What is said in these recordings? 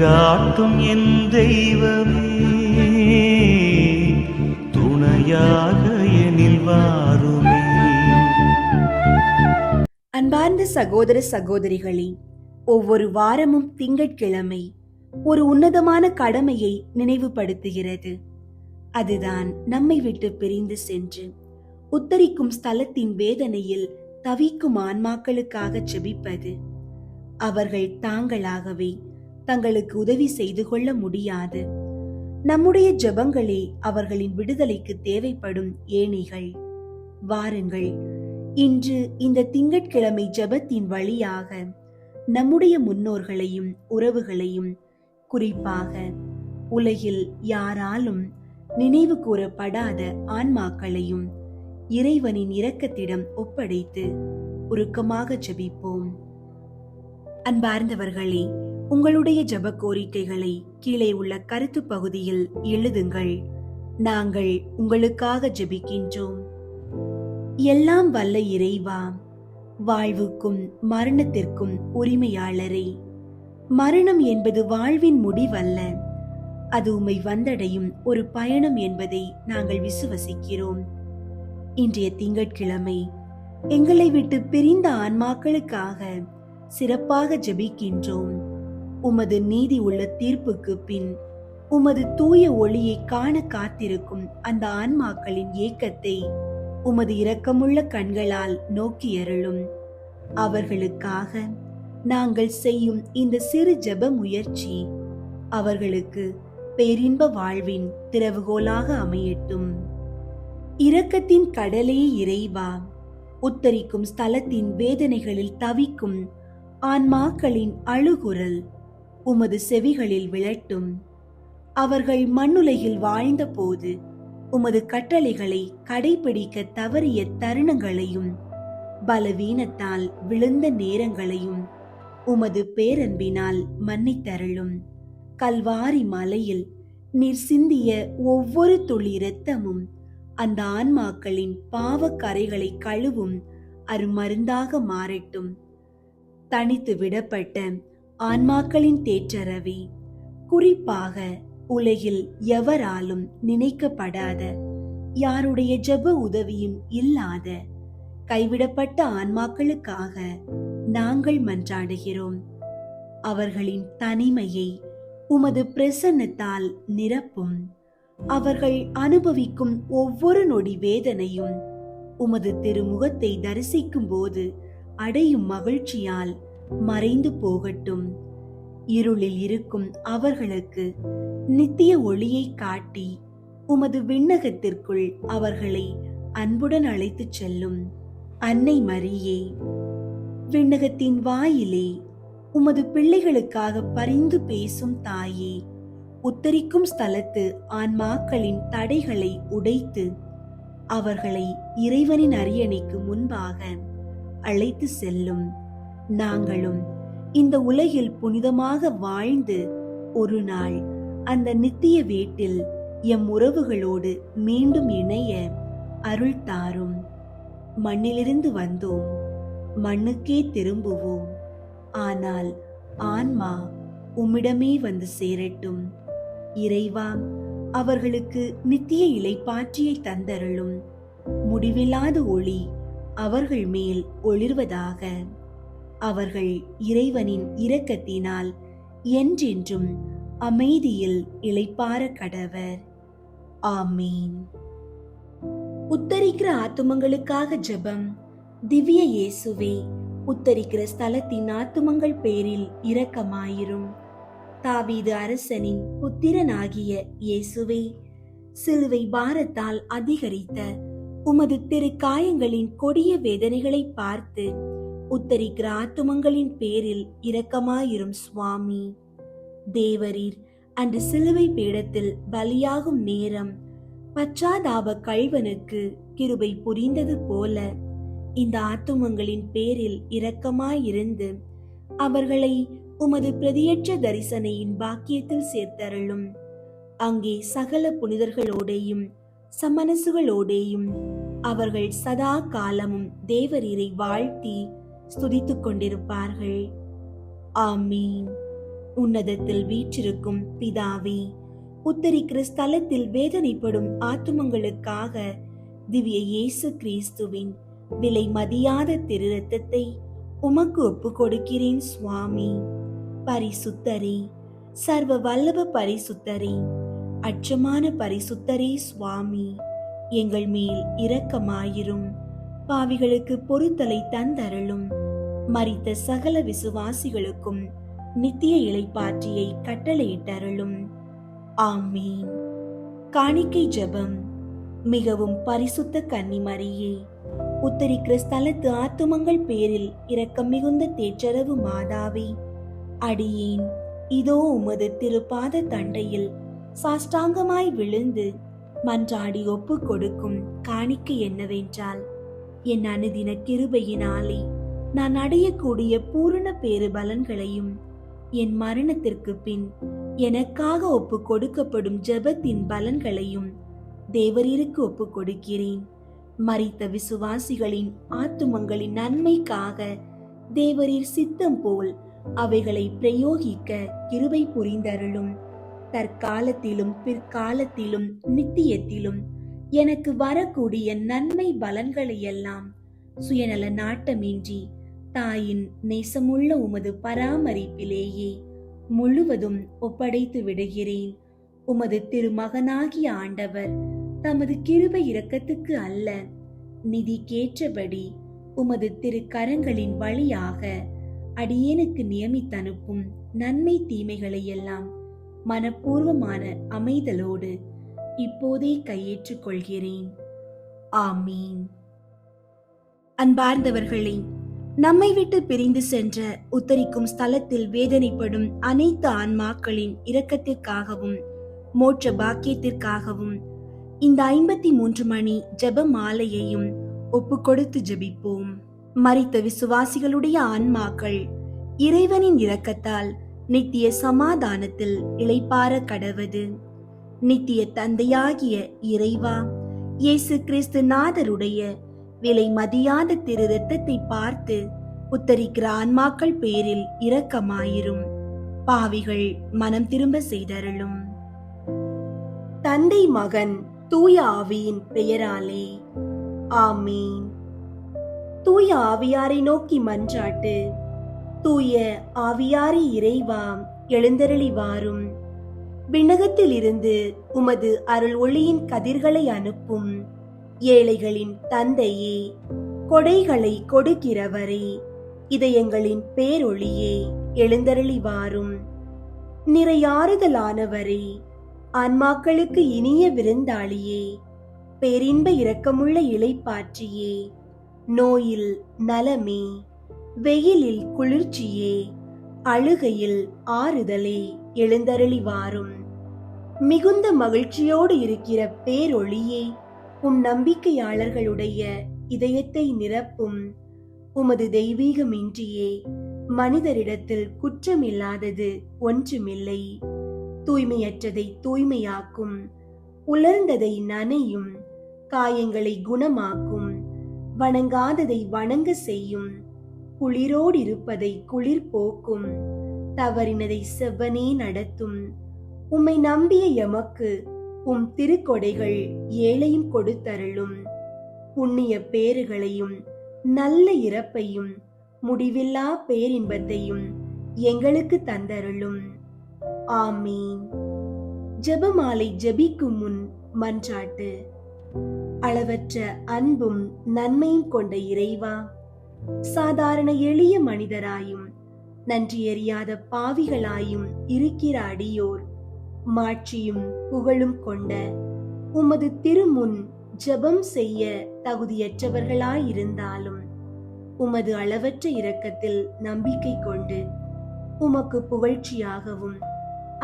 வழிகாட்டும் என் தெய்வமே, துணையாக எனில் வாருமே. அன்பார்ந்த சகோதர சகோதரிகளே, ஒவ்வொரு வாரமும் திங்கட்கிழமை ஒரு உன்னதமான கடமையை நினைவுபடுத்துகிறது. அதுதான் நம்மை விட்டு பிரிந்து சென்று உத்தரிக்கும் ஸ்தலத்தின் வேதனையில் தவிக்கும் ஆன்மாக்களுக்காக ஜெபிப்பது. அவர்கள் தாங்களாகவே தங்களுக்கு உதவி செய்து கொள்ள முடியாது. நம்முடைய ஜெபங்களே அவர்களின் விடுதலைக்கு தேவைப்படும் ஏணிகள். வாருங்கள், இன்று இந்த திங்கட்கிழமை ஜெபத்தின் வழியாக நம்முடைய முன்னோர்களையும் உறவுகளையும், குறிப்பாக உலகில் யாராலும் நினைவு கூறப்படாத ஆன்மாக்களையும் இறைவனின் இரக்கத்திடம் ஒப்படைத்து உருக்கமாக ஜெபிப்போம். அன்பார்ந்தவர்களே, உங்களுடைய ஜெப கோரிக்கைகளை கீழே உள்ள கருத்து பகுதியில் எழுதுங்கள். நாங்கள் உங்களுக்காக ஜெபிக்கின்றோம். எல்லாம் வல்ல இறைவா, வாழ்வுக்கும் மரணத்திற்கும் உரிமையாளரே, மரணம் என்பது வாழ்வின் முடிவல்ல, அது உம்மை வந்தடையும் ஒரு பயணம் என்பதை நாங்கள் விசுவசிக்கிறோம். இன்றைய திங்கட்கிழமை எங்களை விட்டு பிரிந்த ஆன்மாக்களுக்காக சிறப்பாக ஜெபிக்கின்றோம். உமது நீதி உள்ள தீர்ப்புக்கு பின் உமது தூய ஒளியை காண காத்திருக்கும் அந்த ஆன்மாக்களின் ஏக்கத்தை உமது இரக்கமுள்ள கண்களால் நோக்கி அருளும். அவர்களுக்காக நாங்கள் செய்யும் இந்த சிறு ஜெப முயற்சி அவர்களுக்கு பேரின்ப வாழ்வின் திறவுகோலாக அமையட்டும். இரக்கத்தின் கடலே இறைவா, உத்தரிக்கும் ஸ்தலத்தின் வேதனைகளில் தவிக்கும் ஆன்மாக்களின் அழுகுரல் உமது செவிகளில் விழட்டும். அவர்கள் மண்ணுலகில் வாழ்ந்த போது உமது கட்டளைகளை கடைபிடிக்க தவறிய தருணங்களையும் பலவீனத்தால் விழுந்த நேரங்களையும் உமது பேரன்பினால் மன்னித்தருளும். கல்வாரி மலையில் நீர் சிந்திய ஒவ்வொரு துளி இரத்தமும் அந்த ஆன்மாக்களின் பாவக்கரைகளை கழுவும் அருமருந்தாக மாறட்டும். தனித்து விடப்பட்ட ஆன்மாக்களின் தேற்றரவே, குறிப்பாக உலகில் எவராலும் நினைக்கப்படாத, யாருடைய ஜெப உதவியும் இல்லாத கைவிடப்பட்ட ஆன்மாக்களுக்காக நாங்கள் மன்றாடுகிறோம். அவர்களின் தனிமையை உமது பிரசன்னத்தால் நிரப்பும். அவர்கள் அனுபவிக்கும் ஒவ்வொரு நொடி வேதனையும் உமது திருமுகத்தை தரிசிக்கும் போது அடையும் மகிழ்ச்சியால் மறைந்து போகட்டும். இருளில் இருக்கும் அவர்களுக்கு நித்திய ஒளியை காட்டி உமது விண்ணகத்திற்குள் அவர்களை அன்புடன் அழைத்துச் செல்லும். அன்னை மரியே, விண்ணகத்தின் வாயிலே உமது பிள்ளைகளுக்காக பரிந்து பேசும் தாயே, உத்தரிக்கும் ஸ்தலத்து ஆன்மாக்களின் தடைகளை உடைத்து அவர்களை இறைவனின் அரியணைக்கு முன்பாக அழைத்து செல்லும். நாங்களும் இந்த உலகில் புனிதமாக வாழ்ந்து ஒரு நாள் அந்த நித்திய வீட்டில் எம் உறவுகளோடு மீண்டும் இணைய அருள் தாரும். மண்ணிலிருந்து வந்தோம், மண்ணுக்கே திரும்புவோம். ஆனால் ஆன்மா உம்மிடமே வந்து சேரட்டும். இறைவா, அவர்களுக்கு நித்திய இளைப்பாற்றியை தந்தருளும். முடிவில்லாத ஒளி அவர்கள் மேல் ஒளிர்வதாக. அவர்கள் இறைவனின் இரக்கத்தினால் என்றென்றும் அமைதியில் இளைப்பாற கடவர். ஆமீன். உத்தரிக்கிற ஆத்துமங்களுக்காக ஜெபம். திவ்ய இயேசுவே, உத்தரிக்கிற ஸ்தலத்தின் ஆத்துமங்கள் பேரில் இரக்கமாயிரும். தாவீது அரசனின் புத்திரனாகிய இயேசுவே, சிலுவை பாரத்தால் அதிகரித்த உமது திரு காயங்களின் கொடிய வேதனைகளை பார்த்து உத்தரிக்கிற ஆத்துமங்களின் பேரில் இரக்கமாயிரும் சுவாமி. தேவரீர் அன்று சிலுவை பீடத்தில் பலியாகும் நேரம் பச்சாதாப கள்வனுக்கு கிருபை புரிந்தது போல இந்த ஆத்துமங்களின் பேரில் இரக்கமாயிருந்து அவர்களை உமது பிரதியற்ற தரிசனையின் பாக்கியத்தில் சேர்த்தருளும். அங்கே சகல புனிதர்களோடேயும் சமனசுகளோடேயும் அவர்கள் சதா காலமும் தேவரீரை வாழ்த்தி ஸ்துதித்துக் கொண்டிருப்பார்கள். ஆமீன். உன்னதத்தில் வீற்றிருக்கும் பிதாவே, உத்தரிக்கிற ஸ்தலத்தில் வேதனைப்படும் ஆத்துமங்களுக்காக திவ்ய இயேசு கிறிஸ்துவின் விலை மதியாத திரு ரத்தத்தை உமக்கு ஒப்பு கொடுக்கிறேன் சுவாமி. பரிசுத்தரே, சர்வ வல்லப பரிசுத்தரே, அச்சமான பரிசுத்தரே சுவாமி, எங்கள் மேல் இரக்கமாயிரும். பாவிகளுக்கு பொறுத்தலை தந்தருளும். மரித்த சகல விசுவாசிகளுக்கும் நித்திய இளைப்பாற்றியை கட்டளையிட்டருளும். ஆமீன். காணிக்கை ஜெபம். மிகவும் பரிசுத்த கன்னிமரியே, உத்தரிக்கிற ஸ்தலத்து ஆத்துமங்கள் பேரில் இரக்கம் மிகுந்த தேற்றரவு மாதாவே, அடியேன் இதோ உமது திருப்பாத தண்டையில் சாஷ்டாங்கமாய் விழுந்து மன்றாடி ஒப்பு கொடுக்கும் காணிக்கை என்னவென்றால், என் அனுதின கிருபையினாலே நான் அடையக்கூடிய பூரண பேறு பலன்களையும் என் மரணத்திற்கு பின் எனக்காக ஒப்பு கொடுக்கப்படும் ஜெபத்தின் பலன்களையும் தேவரீருக்கு ஒப்பு கொடுக்கிறேன். மரித்த விசுவாசிகளின் ஆத்துமங்களின் நன்மைக்காக தேவரீர் சித்தம் போல் அவைகளை பிரயோகிக்க கிருபை புரிந்தருளும். தற்காலத்திலும் பிற்காலத்திலும் நித்தியத்திலும் எனக்கு வரக்கூடிய நன்மை பலன்களை எல்லாம் சுயநல நாட்டமின்றி தாயின் நேசமுள்ள உமது பராமரிப்பிலேயே முழுவதும் ஒப்படைத்து விடுகிறேன். உமது திருமகனாகிய ஆண்டவர் தமது கிருபை இரக்கத்துக்கு அல்ல, நிதிக்கேற்றபடி உமது திருக்கரங்களின் வழியாக அடியேனுக்கு நியமித்தனுப்பும் நன்மை தீமைகளை எல்லாம் மனப்பூர்வமான அமைதலோடு இப்போதே கையேற்றுக் கொள்கிறேன். ஆமீன். அன்பார்ந்தவர்களே, நம்மை விட்டு பிரிந்து சென்ற உத்தரிக்கும் ஸ்தலத்தில் வேதனைப்படும் அனைத்து ஆன்மாக்களின் இரக்கத்திற்காகவும் மோட்ச பாக்கியத்திற்காகவும் இந்த 53 மணி ஜெப மாலையையும் ஒப்பு கொடுத்து ஜெபிப்போம். மரித்த விசுவாசிகளுடைய ஆன்மாக்கள் இறைவனின் இரக்கத்தால் நித்திய சமாதானத்தில் இளைப்பாற கடவது. நித்திய தந்தையாகிய இறைவா, இயேசு கிறிஸ்து நாதருடைய விலை மதியாத திரு இரத்தத்தை பார்த்து உத்தரிக்கிற ஆன்மாக்கள் பேரில் இரக்கமாயிரும். பாவிகள் மனம் திரும்ப செய்தருளும். தந்தை, மகன், தூய ஆவியின் பெயராலே ஆமீன். தூய ஆவியாரை நோக்கி மன்றாட்டு. தூய ஆவியாரே இறைவா, எழுந்தருளி வாரும். விண்ணகத்தில் இருந்து உமது அருள் ஒளியின் கதிர்களை அனுப்பும். ஏழைகளின் தந்தையே, கொடைகளை கொடுக்கிறவரே, இதயங்களின் பேரொளியே, எழுந்தருளி வாரும். நிறையாறுதலானவரே, ஆன்மாக்களுக்கு இனிய விருந்தாளியே, பேரின்ப இரக்கமுள்ள இளைப்பாற்றியே, நோயில் நலமே, வெயிலில் குளிர்ச்சியே, அழுகையில் ஆறுதலே, எழுந்தருளி வாரும். மிகுந்த மகிழ்ச்சியோடு இருக்கிற பேரொளியே, உம் நம்பிக்கையாளர்களுடைய இதயத்தை நிரப்பும். உமது தெய்வீகமின்றியே மனிதரிடத்தில் குற்றமில்லாதது ஒன்றுமில்லை. தூய்மையற்றதை தூய்மையாக்கும், உலர்ந்ததை நனையும், காயங்களை குணமாக்கும், வணங்காததை வணங்க செய்யும், குளிரோடு இருப்பதை குளிர் போக்கும், தவறினதை செவ்வனே நடத்தும். உம்மை நம்பிய எமக்கு உம் திருக்கொடைகள் ஏழையும் கொடுத்தருளும். புண்ணிய பேறுகளையும் நல்ல இறப்பையும் முடிவில்லா பேரின்பத்தையும் எங்களுக்கு தந்தருளும். ஆமீன். ஜெபமாலை ஜெபிக்கும் முன் மன்றாட்டு. அளவற்ற அன்பும் நன்மையும் கொண்ட இறைவா, சாதாரண எளிய மனிதராயும் நன்றியறியாத பாவிகளாயும் இருக்கிற அடியோர் மாட்சியும் புகழும் கொண்ட உமது திருமுன் ஜெபம் செய்ய தகுதியற்றவர்களாயிருந்தாலும் உமது அளவற்ற இரக்கத்தில் நம்பிக்கை கொண்டு உமக்கு புகழ்ச்சியாகவும்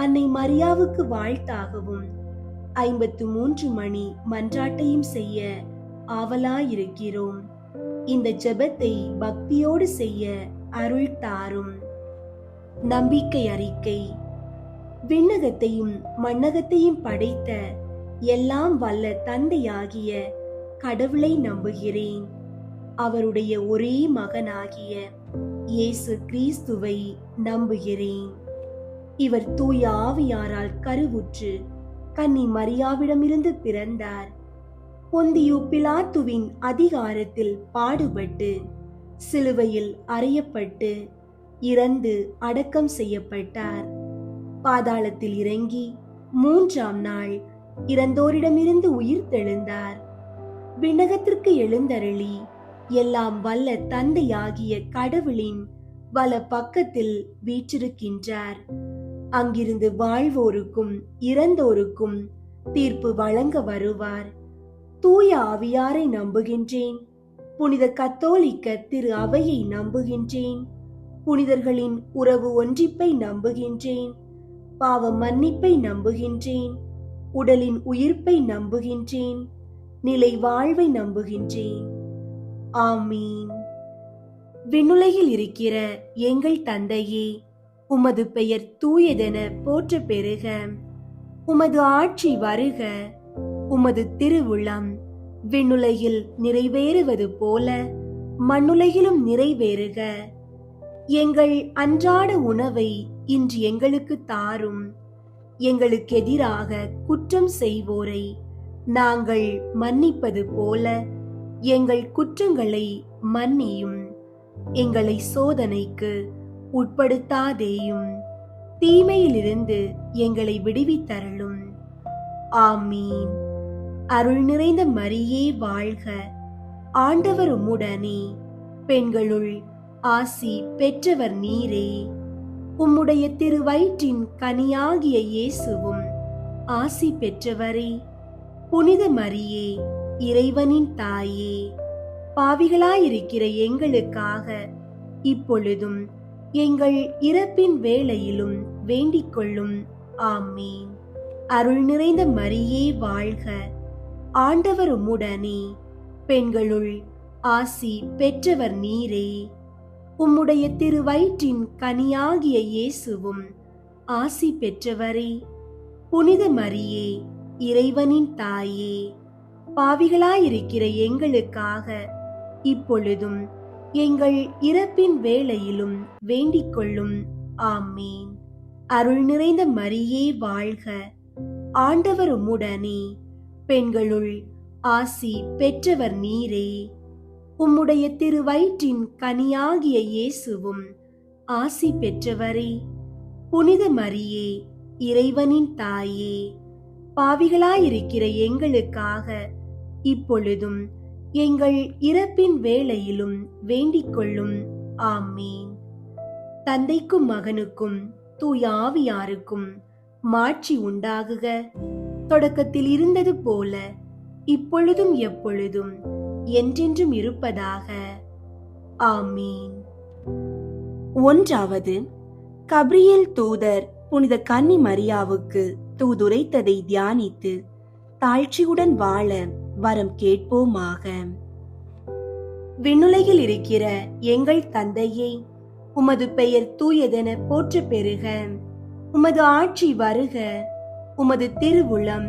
அன்னை மரியாவுக்கு வாழ்த்தாகவும் 53 மணி மன்றாட்டையும் செய்ய ஆவலாயிருக்கிறோம். இந்த ஜெபத்தை பக்தியோடு செய்ய அருள் தாரும். நம்பிக்கை அறிக்கை. விண்ணகத்தையும் மண்ணகத்தையும் படைத்த எல்லாம் வல்ல தந்தையாகிய கடவுளை நம்புகிறேன். அவருடைய ஒரே மகனாகிய இயேசு கிறிஸ்துவை நம்புகிறேன். இவர் தூய ஆவியாரால் கருவுற்று கன்னி மரியாவிடமிருந்து பிறந்தார். பொந்தியு பிலாத்துவின் அதிகாரத்தில் பாடுபட்டு சிலுவையில் அறையப்பட்டு இறந்து அடக்கம் செய்யப்பட்டார். பாதாளத்தில் இறங்கி 3ஆம் நாள் இறந்தோரிடமிருந்து உயிர் தெழுந்தார். விண்ணகத்திற்கு எழுந்தருளி எல்லாம் வல்ல தந்தையாகிய கடவுளின் வல பக்கத்தில் வீற்றிருக்கின்றார். அங்கிருந்து வாழ்வோருக்கும் இறந்தோருக்கும் தீர்ப்பு வழங்க வருவார். தூய ஆவியாரை நம்புகின்றேன். புனித கத்தோலிக்க திரு அவையை நம்புகின்றேன். புனிதர்களின் உறவு ஒன்றிப்பை நம்புகின்றேன். பாவ மன்னிப்பை நம்புகின்றேன். உடலின் உயிர்ப்பை நம்புகின்றேன். நிலை வாழ்வை நம்புகின்றேன். ஆமீன். விண்ணுலகில் இருக்கிற எங்கள் தந்தையே, உமது பெயர் தூயதென போற்ற பெறுக. உமது ஆட்சி வருக. உமது திருவுளம் விண்ணுலகில் நிறைவேறுவது போல மண்ணுலகிலும் நிறைவேறுக. எங்கள் அன்றாட உணவை இன்று எங்களுக்கு தாரும். எங்களுக்கு எதிராக குற்றம் செய்வோரை நாங்கள் மன்னிப்பது போல எங்கள் குற்றங்களை மன்னியும். எங்களை சோதனைக்கு உட்படுத்தாதேயும், தீமையிலிருந்து எங்களை விடுவித்தருளும். ஆமீன். அருள் நிறைந்த மரியே வாழ்க. ஆண்டவர் உம்முடனே, பெண்களுள் ஆசி பெற்றவர் நீரே. உம்முடைய திருவயிற்றின் கனியாகிய இயேசுவும் ஆசி பெற்றவரே. புனித மரியே, இறைவனின் தாயே, பாவிகளாயிருக்கிற எங்களுக்காக இப்பொழுதும் எங்கள் இறப்பின் வேளையிலும் வேண்டிக் கொள்ளும். ஆமீன். அருள் நிறைந்த மரியே வாழ்க. ஆண்டவர் உம்முடனே, பெண்களுள் ஆசி பெற்றவர் நீரே. உம்முடைய திருவயிற்றின் கனியாகிய இயேசுவும் ஆசி பெற்றவரே. புனித மரியே, இறைவனின் தாயே, பாவிகளாயிருக்கிற எங்களுக்காக இப்பொழுதும் எங்கள் இறப்பின் வேளையிலும் வேண்டிக் கொள்ளும். ஆமீன். அருள் நிறைந்த மரியே வாழ்க. ஆண்டவர் உம்முடனே, பெண்களுள் ஆசி பெற்றவர் நீரே. உம்முடைய திருவயிற்றின் கனியாகிய இயேசுவும் ஆசி பெற்றவரே. புனித மரியே, இறைவனின் தாயே, பாவிகளாயிருக்கிற எங்களுக்காக இப்பொழுதும் எங்கள் இறப்பின் வேளையிலும் வேண்டிக் கொள்ளும். ஆமீன். தந்தைக்கும் மகனுக்கும் தூய ஆவியாருக்கும் மாட்சி உண்டாகுக. தொடக்கத்தில் இருந்தது போல இப்பொழுதும் எப்பொழுதும் என்றென்றும் இருப்பதாக. ஆமீன். 1. கப்ரியேல் தூதர் புனித கன்னி மரியாவுக்கு தூதுரைத்ததை தியானித்து தாழ்ச்சியுடன் வாழ வரம் கேட்போமாக. விண்ணுலகில் இருக்கிற எங்கள் தந்தையே, உமது பெயர் தூயதென போற்ற பெறுக. உமது ஆட்சி வருக. உமது திருவுளம்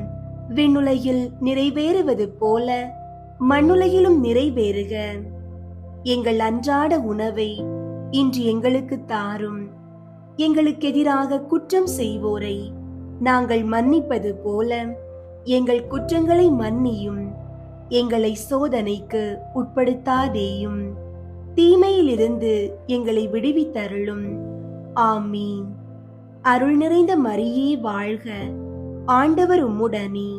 விண்ணுலகில் நிறைவேறுவது போல மண்ணுலகிலும் நிறைவேறுக. எங்கள் அன்றாட உணவை இன்று எங்களுக்கு தாரும். எங்களுக்கு எதிராக குற்றம் செய்வோரை நாங்கள் மன்னிப்பது போல எங்கள் குற்றங்களை மன்னியும். எங்களை சோதனைக்கு உட்படுத்தாதேயும், தீமையிலிருந்து எங்களை விடுவித்தருளும். ஆமீன். அருள் நிறைந்த மரியே வாழ்க. ஆண்டவர் உம்முடனே,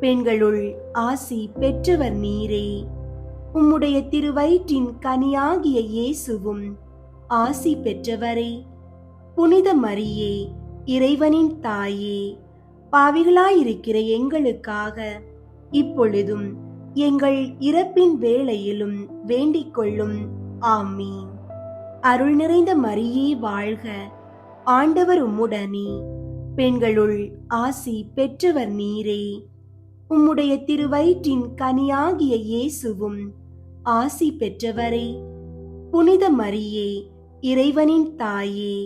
பெண்களுள் ஆசி பெற்றவர் நீரே. உம்முடைய திருவயிற்றின் கனியாகிய இயேசுவும் ஆசி பெற்றவரே. புனித மரியே, இறைவனின் தாயே, பாவிகளாயிருக்கிற எங்களுக்காக இப்பொழுதும் எங்கள் இறப்பின் வேளையிலும் வேண்டிக் கொள்ளும். ஆமீன். அருள் நிறைந்த மரியே வாழ்க. ஆண்டவர் உம்முடனே, பெண்களுள் ஆசி பெற்றவர் நீரே. உம்முடைய திருவயிற்றின் கனியாகிய இயேசுவும் ஆசி பெற்றவரே. புனித மரியே, இறைவனின் தாயே,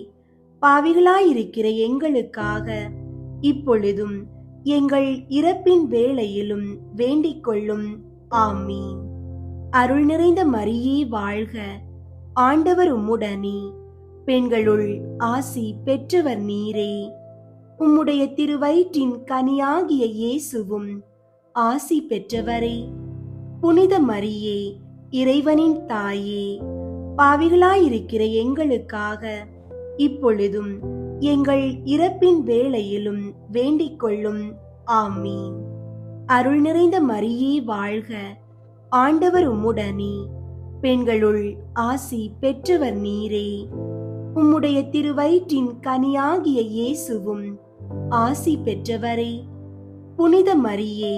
பாவிகளாயிருக்கிற எங்களுக்காக இப்பொழுதும் எங்கள் இறப்பின் வேளையிலும் வேண்டிக் கொள்ளும். ஆமீன். அருள் நிறைந்த மரியே வாழ்க. ஆண்டவர் உம்முடனே, பெண்களுள் ஆசி பெற்றவர் நீரே. உம்முடைய திருவயிற்றின் கனியாகிய இயேசுவும் ஆசி பெற்றவரே. புனித மரியே, இறைவனின் தாயே, பாவிகளாயிருக்கிற எங்களுக்காக இப்பொழுதும் எங்கள் இறப்பின் வேளையிலும் வேண்டிக் கொள்ளும். ஆமீன். அருள் நிறைந்த மரியே வாழ்க, ஆண்டவர் உம்முடனே, பெண்களுள் ஆசி பெற்றவர் நீரே. உம்முடைய திருவயிற்றின் கனியாகிய இயேசுவும் ஆசி பெற்றவரே. புனித மரியே,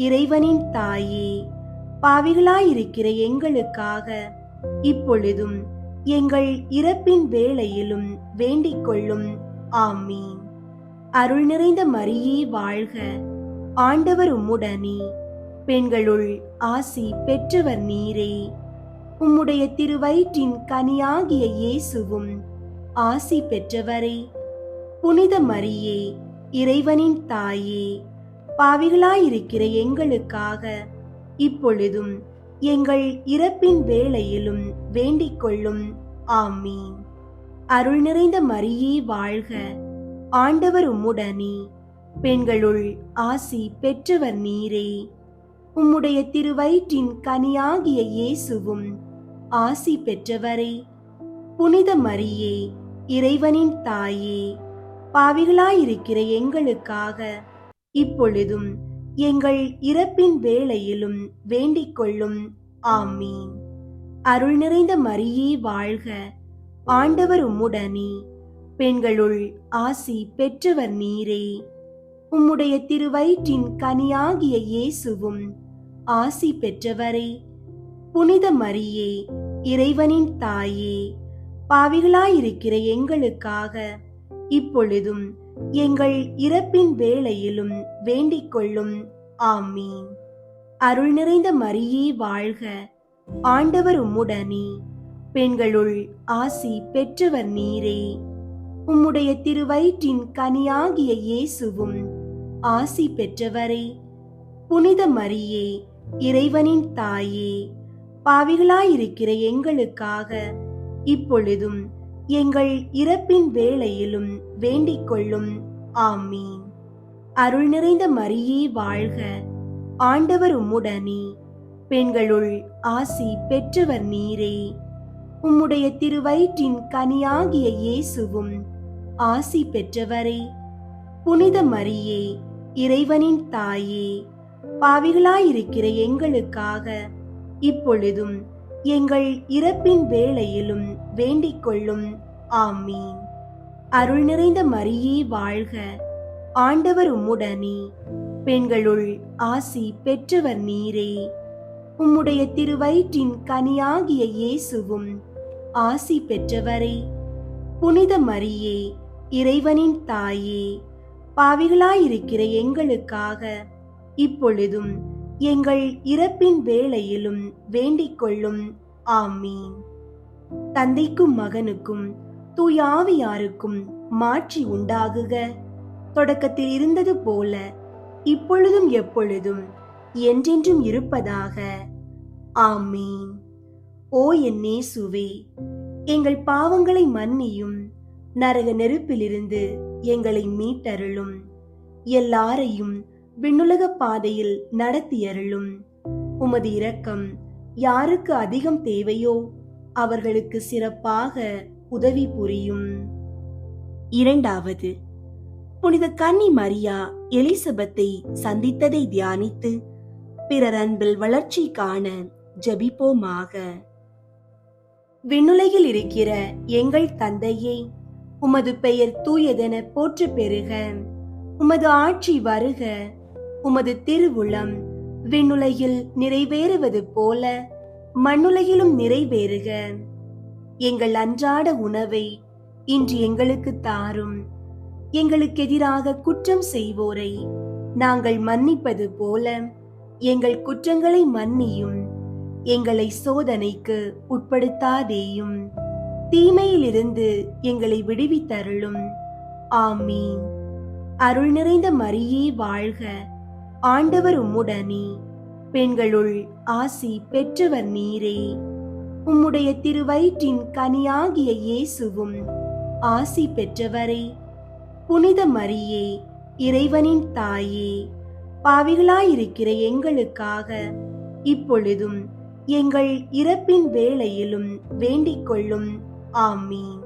இறைவனின் தாயே, பாவிகளாயிருக்கிற எங்களுக்காக இப்பொழுதும் எங்கள் இறப்பின் வேளையிலும் வேண்டிக் கொள்ளும். ஆமீன். அருள் நிறைந்த மரியே வாழ்க, ஆண்டவர் உம்முடனே, பெண்களுள் ஆசி பெற்றவர் நீரே. உம்முடைய திருவயிற்றின் கனியாகிய இயேசுவும் ஆசி பெற்றவரே. புனித மரியே, இறைவனின் தாயே, பாவிகளாயிருக்கிற எங்களுக்காக இப்பொழுதும் எங்கள் இறப்பின் வேளையிலும் வேண்டிக் கொள்ளும். ஆமீன். அருள் நிறைந்த மரியே வாழ்க, ஆண்டவர் உம்முடனே, பெண்களுள் ஆசி பெற்றவர் நீரே. உம்முடைய திருவயிற்றின் கனியாகிய இயேசுவும் ஆசி பெற்றவரே. புனித மரியே, இறைவனின் தாயே, பாவிகளாயிருக்கிற எங்களுக்காக இப்பொழுதும் எங்கள் இறப்பின் வேளையிலும் வேண்டிக் கொள்ளும். ஆமீன். அருள் நிறைந்த மரியே வாழ்க, ஆண்டவர் உம்முடனே, பெண்களுள் ஆசி பெற்றவர் நீரே. உம்முடைய திருவயிற்றின் கனியாகிய இயேசுவும் ஆசி பெற்றவரே. புனித மரியே, இறைவனின் தாயே, பாவிகளாயிருக்கிற எங்களுக்காக இப்பொழுதும் எங்கள் இறப்பின் வேளையிலும் வேண்டிக் கொள்ளும். ஆமீன். அருள் நிறைந்த மரியே வாழ்க, ஆண்டவர் உம்முடனே, பெண்களுள் ஆசி பெற்றவர் நீரே. உம்முடைய திருவயிற்றின் கனியாகிய இயேசுவும் ஆசி பெற்றவரே. புனித மரியே, இறைவனின் தாயே, பாவிகளாயிருக்கிற எங்களுக்காக இப்பொழுதும் எங்கள் இறப்பின் வேளையிலும் வேண்டிக் கொள்ளும். ஆமீன். அருள் நிறைந்த மரியே வாழ்க, ஆண்டவர் உம்முடனே, பெண்களுள் ஆசி பெற்றவர் நீரே. உம்முடைய திருவயிற்றின் கனியாகிய இயேசுவும் ஆசி பெற்றவரே. புனித மரியே, இறைவனின் தாயே, பாவிகளாயிருக்கிற எங்களுக்காக இப்பொழுதும் எங்கள் இறப்பின் வேளையிலும் வேண்டிக் கொள்ளும். ஆமீன். அருள் நிறைந்த மரியே வாழ்க, ஆண்டவர் உம்முடனே, பெண்களுள் ஆசி பெற்றவர் நீரே. உம்முடைய திருவயிற்றின் கனியாகிய இயேசுவும் ஆசி பெற்றவரே. புனித மரியே, இறைவனின் தாயே, பாவிகளாயிருக்கிற எங்களுக்காக இப்பொழுதும் எங்கள் இறப்பின் வேளையிலும் வேண்டிக் கொள்ளும். ஆமீன். தந்தைக்கும் மகனுக்கும் தூய ஆவியாருக்கும் மாட்சி உண்டாகுக. தொடக்கத்தில் இருந்தது போல இப்பொழுதும் எப்பொழுதும் என்றென்றும் இருப்பதாக. ஆமீன். ஓ என் இயேசுவே, எங்கள் பாவங்களை மன்னியும், நரக நெருப்பிலிருந்து எங்களை மீட்டருளும், எல்லாரையும் விண்ணுலக பாதையில் நடத்தியருளும். உமது இரக்கம் யாருக்கு அதிகம் தேவையோ அவர்களுக்கு சிறப்பாக உதவி புரியும். இரண்டாவது, புனித கன்னி மரியா எலிசபெத்தை சந்தித்ததை தியானித்து பிறர் அன்பில் வளர்ச்சி காண ஜெபிப்போமாக. விண்ணுலகில் இருக்கிற எங்கள் தந்தையே, உமது பெயர் தூயதென போற்ற பெறுக. உமது ஆட்சி வருக. உமது திருவுளம் விண்ணுலகில் நிறைவேறுவது போல மண்ணுலகிலும் நிறைவேறுக. எங்கள் அன்றாட உணவை இன்று எங்களுக்கு தாரும். எங்களுக்கு எதிராக குற்றம் செய்வோரை நாங்கள் மன்னிப்பது போல எங்கள் குற்றங்களை மன்னியும். எங்களை சோதனைக்கு உட்படுத்தாதேயும், தீமையிலிருந்து எங்களை விடுவித்தருளும். ஆமீன். அருள் நிறைந்த மரியே வாழ்க, ஆண்டவர் உம்முடனே, பெண்களுள் ஆசி பெற்றவர் நீரே. உம்முடைய திருவயிற்றின் கனியாகிய இயேசுவும் ஆசி பெற்றவரே. புனித மரியே, இறைவனின் தாயே, பாவிகளாயிருக்கிற எங்களுக்காக இப்பொழுதும் எங்கள் இறப்பின் வேளையிலும் வேண்டிக் கொள்ளும். ஆமீன்.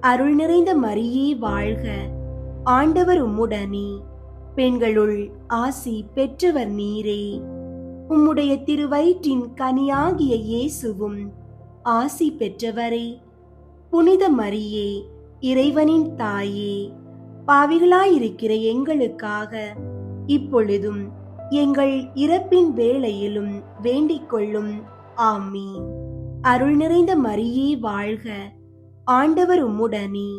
அருள் நிறைந்த மரியே வாழ்க, ஆண்டவர் உம்முடனே, பெண்களுள் ஆசி பெற்றவர் நீரே. உம்முடைய திருவயிற்றின் கனியாகிய இயேசுவும் ஆசி பெற்றவரே. புனித மரியே, இறைவனின் தாயே, பாவிகளாயிருக்கிற எங்களுக்காக இப்பொழுதும் எங்கள் இறப்பின் வேளையிலும் வேண்டிக் கொள்ளும். ஆமீன். அருள் நிறைந்த மரியே வாழ்க, ஆண்டவர் உம்முடனே,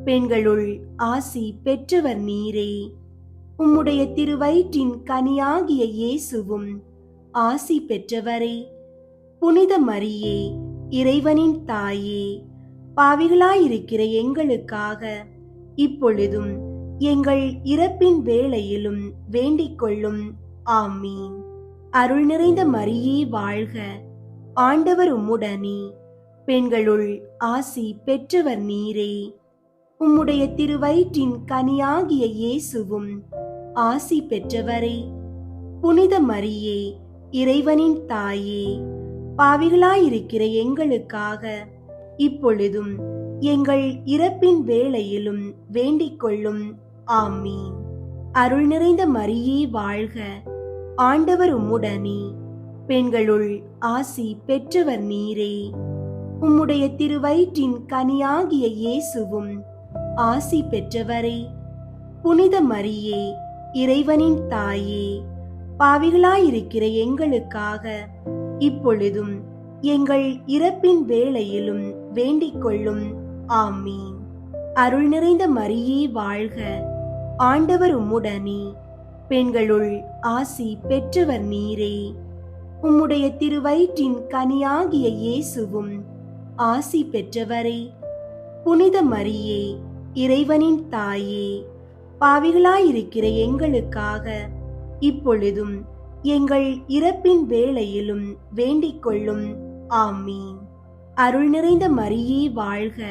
பெண்களுள் ஆசி பெற்றவர் நீரே. உம்முடைய திருவயிற்றின் கனியாகிய இயேசுவும் ஆசி பெற்றவரே. புனித மரியே, இறைவனின் தாயே, பாவிகளாயிருக்கிற எங்களுக்காக இப்பொழுதும் எங்கள் இறப்பின் வேளையிலும் வேண்டிக் கொள்ளும். ஆமீன். அருள் நிறைந்த மரியே வாழ்க, ஆண்டவர் உம்முடனே, பெண்களுள் ஆசி பெற்றவர் நீரே. உம்முடைய திருவயிற்றின் கனியாகிய இயேசுவும் ஆசி பெற்றவரே. புனித மரியே, இறைவனின் தாயே, பாவிகளாயிருக்கிற எங்களுக்காக இப்பொழுதும் எங்கள் இறப்பின் வேளையிலும் வேண்டிக் கொள்ளும். ஆமீன். அருள் நிறைந்த மரியே வாழ்க, ஆண்டவர் உம்முடனே, பெண்களுள் ஆசி பெற்றவர் நீரே. உம்முடைய திருவயிற்றின் கனியாகிய இயேசுவும் ஆசி பெற்றவரே. புனித மரியே, இறைவனின் தாயே, பாவிகளாயிருக்கிற எங்களுக்காக இப்பொழுதும் எங்கள் இறப்பின் வேளையிலும் வேண்டிக் கொள்ளும். ஆமீன். அருள் நிறைந்த மரியே வாழ்க, ஆண்டவர் உம்முடனே, பெண்களுள் ஆசி பெற்றவர் நீரே. உம்முடைய திருவயிற்றின் கனியாகிய இயேசுவும் ஆசி பெற்றவரே. புனித மரியே, இறைவனின் தாயே, பாவிகளாயிருக்கிற எங்களுக்காக இப்பொழுதும் எங்கள் இறப்பின் வேளையிலும் வேண்டிக் கொள்ளும். ஆமீன். அருள் நிறைந்த மரியே வாழ்க,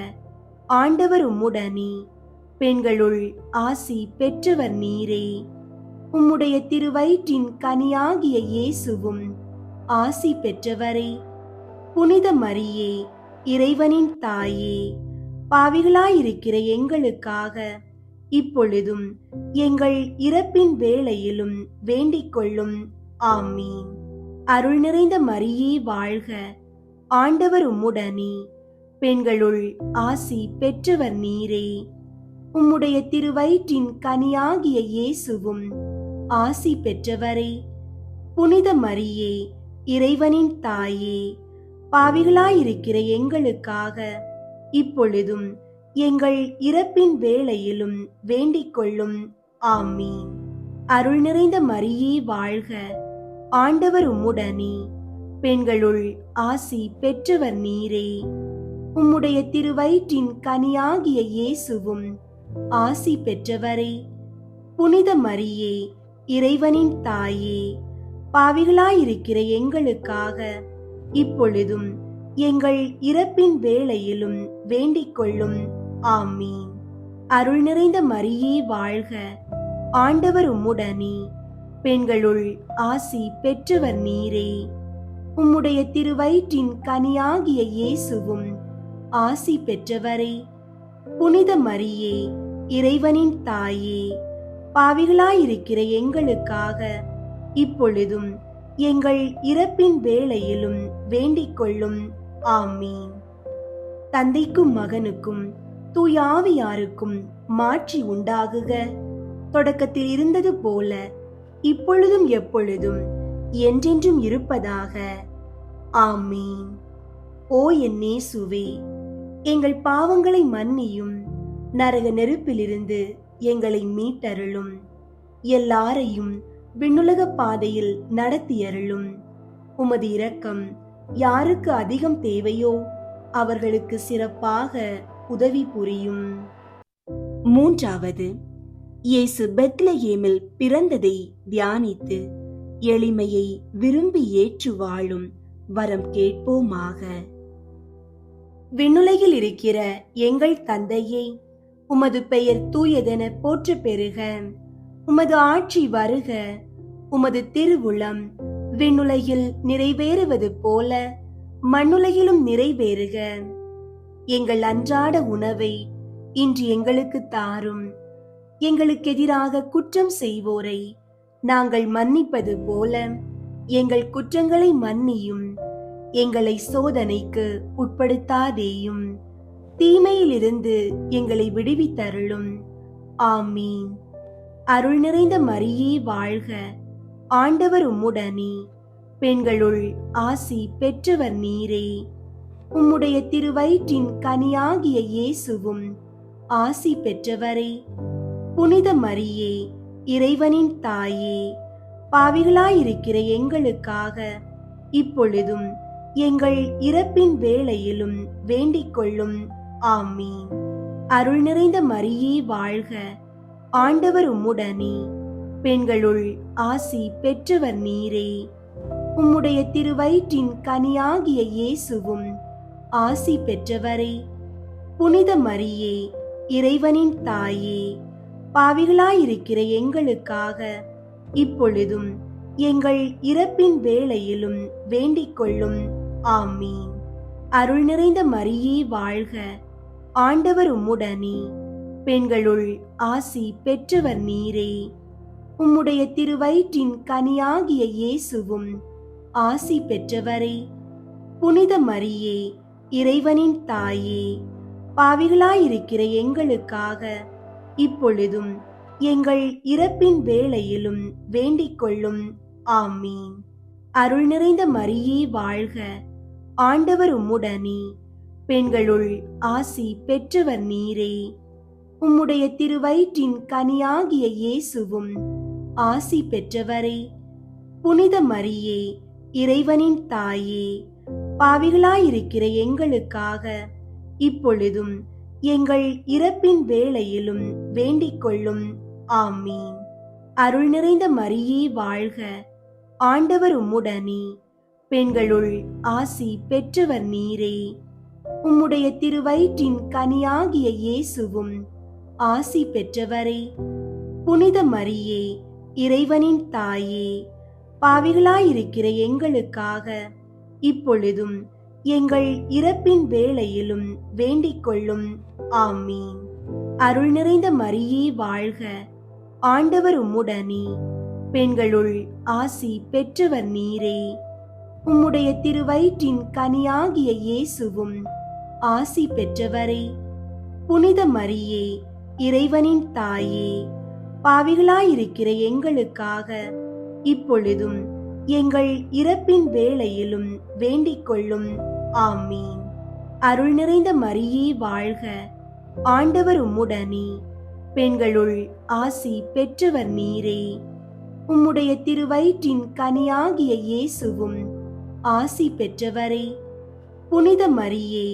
ஆண்டவர் உம்முடனே, பெண்களுள் ஆசி பெற்றவர் நீரே. உம்முடைய திருவயிற்றின் கனியாகிய இயேசுவும் ஆசி பெற்றவரே. புனித மரியே, இறைவனின் தாயே, பாவிகளாயிருக்கிற எங்களுக்காக இப்பொழுதும் எங்கள் இறப்பின் வேளையிலும் வேண்டிக் கொள்ளும். ஆமீன். அருள் நிறைந்த மரியே வாழ்க, ஆண்டவர் உம்முடனே, பெண்களுள் ஆசி பெற்றவர் நீரே. உம்முடைய திருவயிற்றின் கனியாகிய இயேசுவும் ஆசி பெற்றவரே. புனித மரியே, இறைவனின் தாயே, பாவிகளாயிருக்கிற எங்களுக்காக இப்பொழுதும் எங்கள் இறப்பின் வேளையிலும் வேண்டிக் கொள்ளும். ஆமீன். அருள் நிறைந்த மரியே வாழ்க, ஆண்டவர் உம்முடனே, பெண்களுள் ஆசி பெற்றவர் நீரே. உம்முடைய திருவயிற்றின் கனியாகிய இயேசுவும் ஆசி பெற்றவரே. புனித மரியே, இறைவனின் தாயே, பாவிகளாயிருக்கிற எங்களுக்காக இப்பொழுதும் எங்கள் இறப்பின் வேளையிலும் வேண்டிக் கொள்ளும். ஆமீன். அருள் நிறைந்த மரியே வாழ்க, ஆண்டவர் உம்முடனே, பெண்களுள் ஆசி பெற்றவர் நீரே. உம்முடைய திருவயிற்றின் கனியாகிய இயேசுவும் ஆசி பெற்றவரே. புனித மரியே, இறைவனின் தாயே, பாவிகளாயிருக்கிற எங்களுக்காக இப்பொழுதும் எங்கள் இறப்பின் வேளையிலும் வேண்டிக் கொள்ளும். ஆமீன். தந்தைக்கும் மகனுக்கும் தூய ஆவியாருக்கும் மாட்சி உண்டாகுக. தொடக்கத்தில் இருந்தது போல இப்பொழுதும் எப்பொழுதும் என்றென்றும் இருப்பதாக. ஆமீன். ஓ என் இயேசுவே, எங்கள் பாவங்களை மன்னியும், நரக நெருப்பிலிருந்து எங்களை மீட்டருளும், எல்லாரையும் விண்ணுலக பாதையில் நடத்தியருளும். உமது இரக்கம் யாருக்கு அதிகம் தேவையோ அவர்களுக்கு சிறப்பாக உதவி புரியும். மூன்றாவது, இயேசு பெத்லகேமில் பிறந்ததை தியானித்து எளிமையை விரும்பி ஏற்று வாழும் வரம் கேட்போமாக. விண்ணுலகில் இருக்கிற எங்கள் தந்தையே, உமது பெயர் தூயதென போற்ற பெறுக. உமது ஆட்சி வருக. உமது திருவுளம் விண்ணுலகில் நிறைவேறுவது போல மண்ணுலகிலும் நிறைவேறுக. எங்கள் அன்றாட உணவை இன்று எங்களுக்கு தாரும். எங்களுக்கு எதிராக குற்றம் செய்வோரை நாங்கள் மன்னிப்பது போல எங்கள் குற்றங்களை மன்னியும். எங்களை சோதனைக்கு உட்படுத்தாதேயும், தீமையிலிருந்து எங்களை விடுவித்தருளும். ஆமீன். அருள் நிறைந்த மரியே வாழ்க. ஆண்டவர் உம்முடனே, பெண்களுள் ஆசி பெற்றவர் நீரே. உம்முடைய திருவயிற்றின் கனியாகிய இயேசுவும் ஆசி பெற்றவரே. புனித மரியே, இறைவனின் தாயே, பாவிகளாயிருக்கிற எங்களுக்காக இப்பொழுதும் எங்கள் இறப்பின் வேளையிலும் வேண்டிக் கொள்ளும். ஆமீன். அருள் நிறைந்த மரியே வாழ்க. ஆண்டவர் உம்முடனே, பெண்களுள் ஆசி பெற்றவர் நீரே. உம்முடைய திருவயிற்றின் கனியாகிய இயேசுவும் ஆசி பெற்றவரே. புனித மரியே, இறைவனின் தாயே, பாவிகளாயிருக்கிற எங்களுக்காக இப்பொழுதும் எங்கள் இறப்பின் வேளையிலும் வேண்டிக் கொள்ளும். ஆமீன். அருள் நிறைந்த மரியே வாழ்க. ஆண்டவர் உம்முடனே, பெண்களுள் ஆசி பெற்றவர் நீரே. உம்முடைய திருவயிற்றின் கனியாகிய இயேசுவும் ஆசி பெற்றவரே. புனித மரியே, இறைவனின் தாயே, பாவிகளாயிருக்கிற எங்களுக்காக இப்பொழுதும் எங்கள் இறப்பின் வேளையிலும் வேண்டிக் கொள்ளும். ஆமீன். அருள் நிறைந்த மரியே வாழ்க. ஆண்டவர் உம்முடனே, பெண்களுள் ஆசி பெற்றவர் நீரே. உம்முடைய திருவயிற்றின் கனியாகிய இயேசுவும் ஆசி பெற்றவரே. புனித மரியே, இறைவனின் தாயே, பாவிகளாயிருக்கிற எங்களுக்காக இப்பொழுதும் எங்கள் இறப்பின் வேளையிலும் வேண்டிக் கொள்ளும். ஆமீன். அருள் நிறைந்த மரியே வாழ்க. ஆண்டவர் உம்முடனே, பெண்களுள் ஆசி பெற்றவர் நீரே. உம்முடைய திருவயிற்றின் கனியாகிய இயேசுவும் ஆசி பெற்றவரே. புனித மரியே, இறைவனின் தாயே, பாவிகளாயிருக்கிற எங்களுக்காக இப்பொழுதும் எங்கள் இறப்பின் வேளையிலும் வேண்டிக் கொள்ளும். ஆமீன். அருள் நிறைந்த மரியே வாழ்க. ஆண்டவர் உம்முடனே, பெண்களுள் ஆசி பெற்றவர் நீரே. உம்முடைய திருவயிற்றின் கனியாகிய இயேசுவும் ஆசி பெற்றவரே. புனித மரியே, இறைவனின் தாயே, பாவிகளாயிருக்கிற எங்களுக்காக இப்பொழுதும் எங்கள் இறப்பின் வேளையிலும் வேண்டிக் கொள்ளும். ஆமீன். அருள் நிறைந்த மரியே வாழ்க. ஆண்டவர் உம்முடனே, பெண்களுள் ஆசி பெற்றவர் நீரே. உம்முடைய திருவயிற்றின் கனியாகிய இயேசுவும் ஆசி பெற்றவரே. புனித மரியே,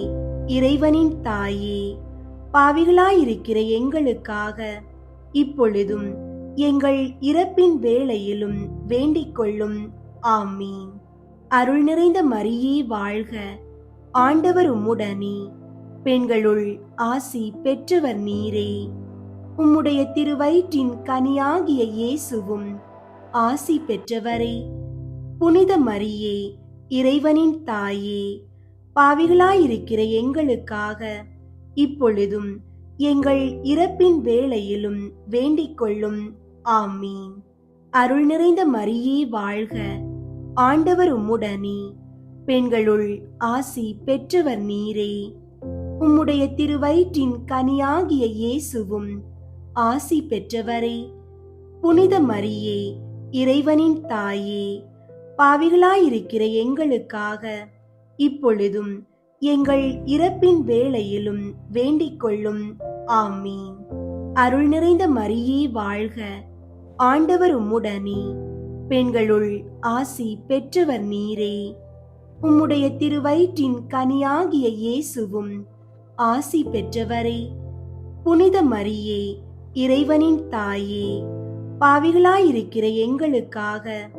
இறைவனின் தாயே, பாவிகளாயிருக்கிற எங்களுக்காக இப்பொழுதும் எங்கள் இறப்பின் வேளையிலும் வேண்டிக் கொள்ளும். ஆமீன். அருள் நிறைந்த மரியே வாழ்க. ஆண்டவர் உம்முடனே, பெண்களுள் ஆசி பெற்றவர் நீரே. உம்முடைய திருவயிற்றின் கனியாகிய இயேசுவும் ஆசி பெற்றவரே. புனித மரியே, இறைவனின் தாயே, பாவிகளாயிருக்கிற எங்களுக்காக இப்பொழுதும் எங்கள் இறப்பின் வேளையிலும் வேண்டிக் கொள்ளும். ஆமீன். அருள் நிறைந்த மரியே வாழ்க. ஆண்டவர் உம்முடனே, பெண்களுள் ஆசி பெற்றவர் நீரே. உம்முடைய திருவயிற்றின் கனியாகிய இயேசுவும் ஆசி பெற்றவரே. புனித மரியே, இறைவனின் தாயே, பாவிகளாயிருக்கிற எங்களுக்காக இப்பொழுதும் எங்கள் இறப்பின் வேளையிலும் வேண்டிக் கொள்ளும். ஆமீன். அருள் நிறைந்த மரியே வாழ்க. ஆண்டவர் உம்முடனே, பெண்களுள் ஆசி பெற்றவர் நீரே. உம்முடைய திருவயிற்றின் கனியாகிய இயேசுவும் ஆசி பெற்றவரே. புனித மரியே, இறைவனின் தாயே, பாவிகளாயிருக்கிற எங்களுக்காக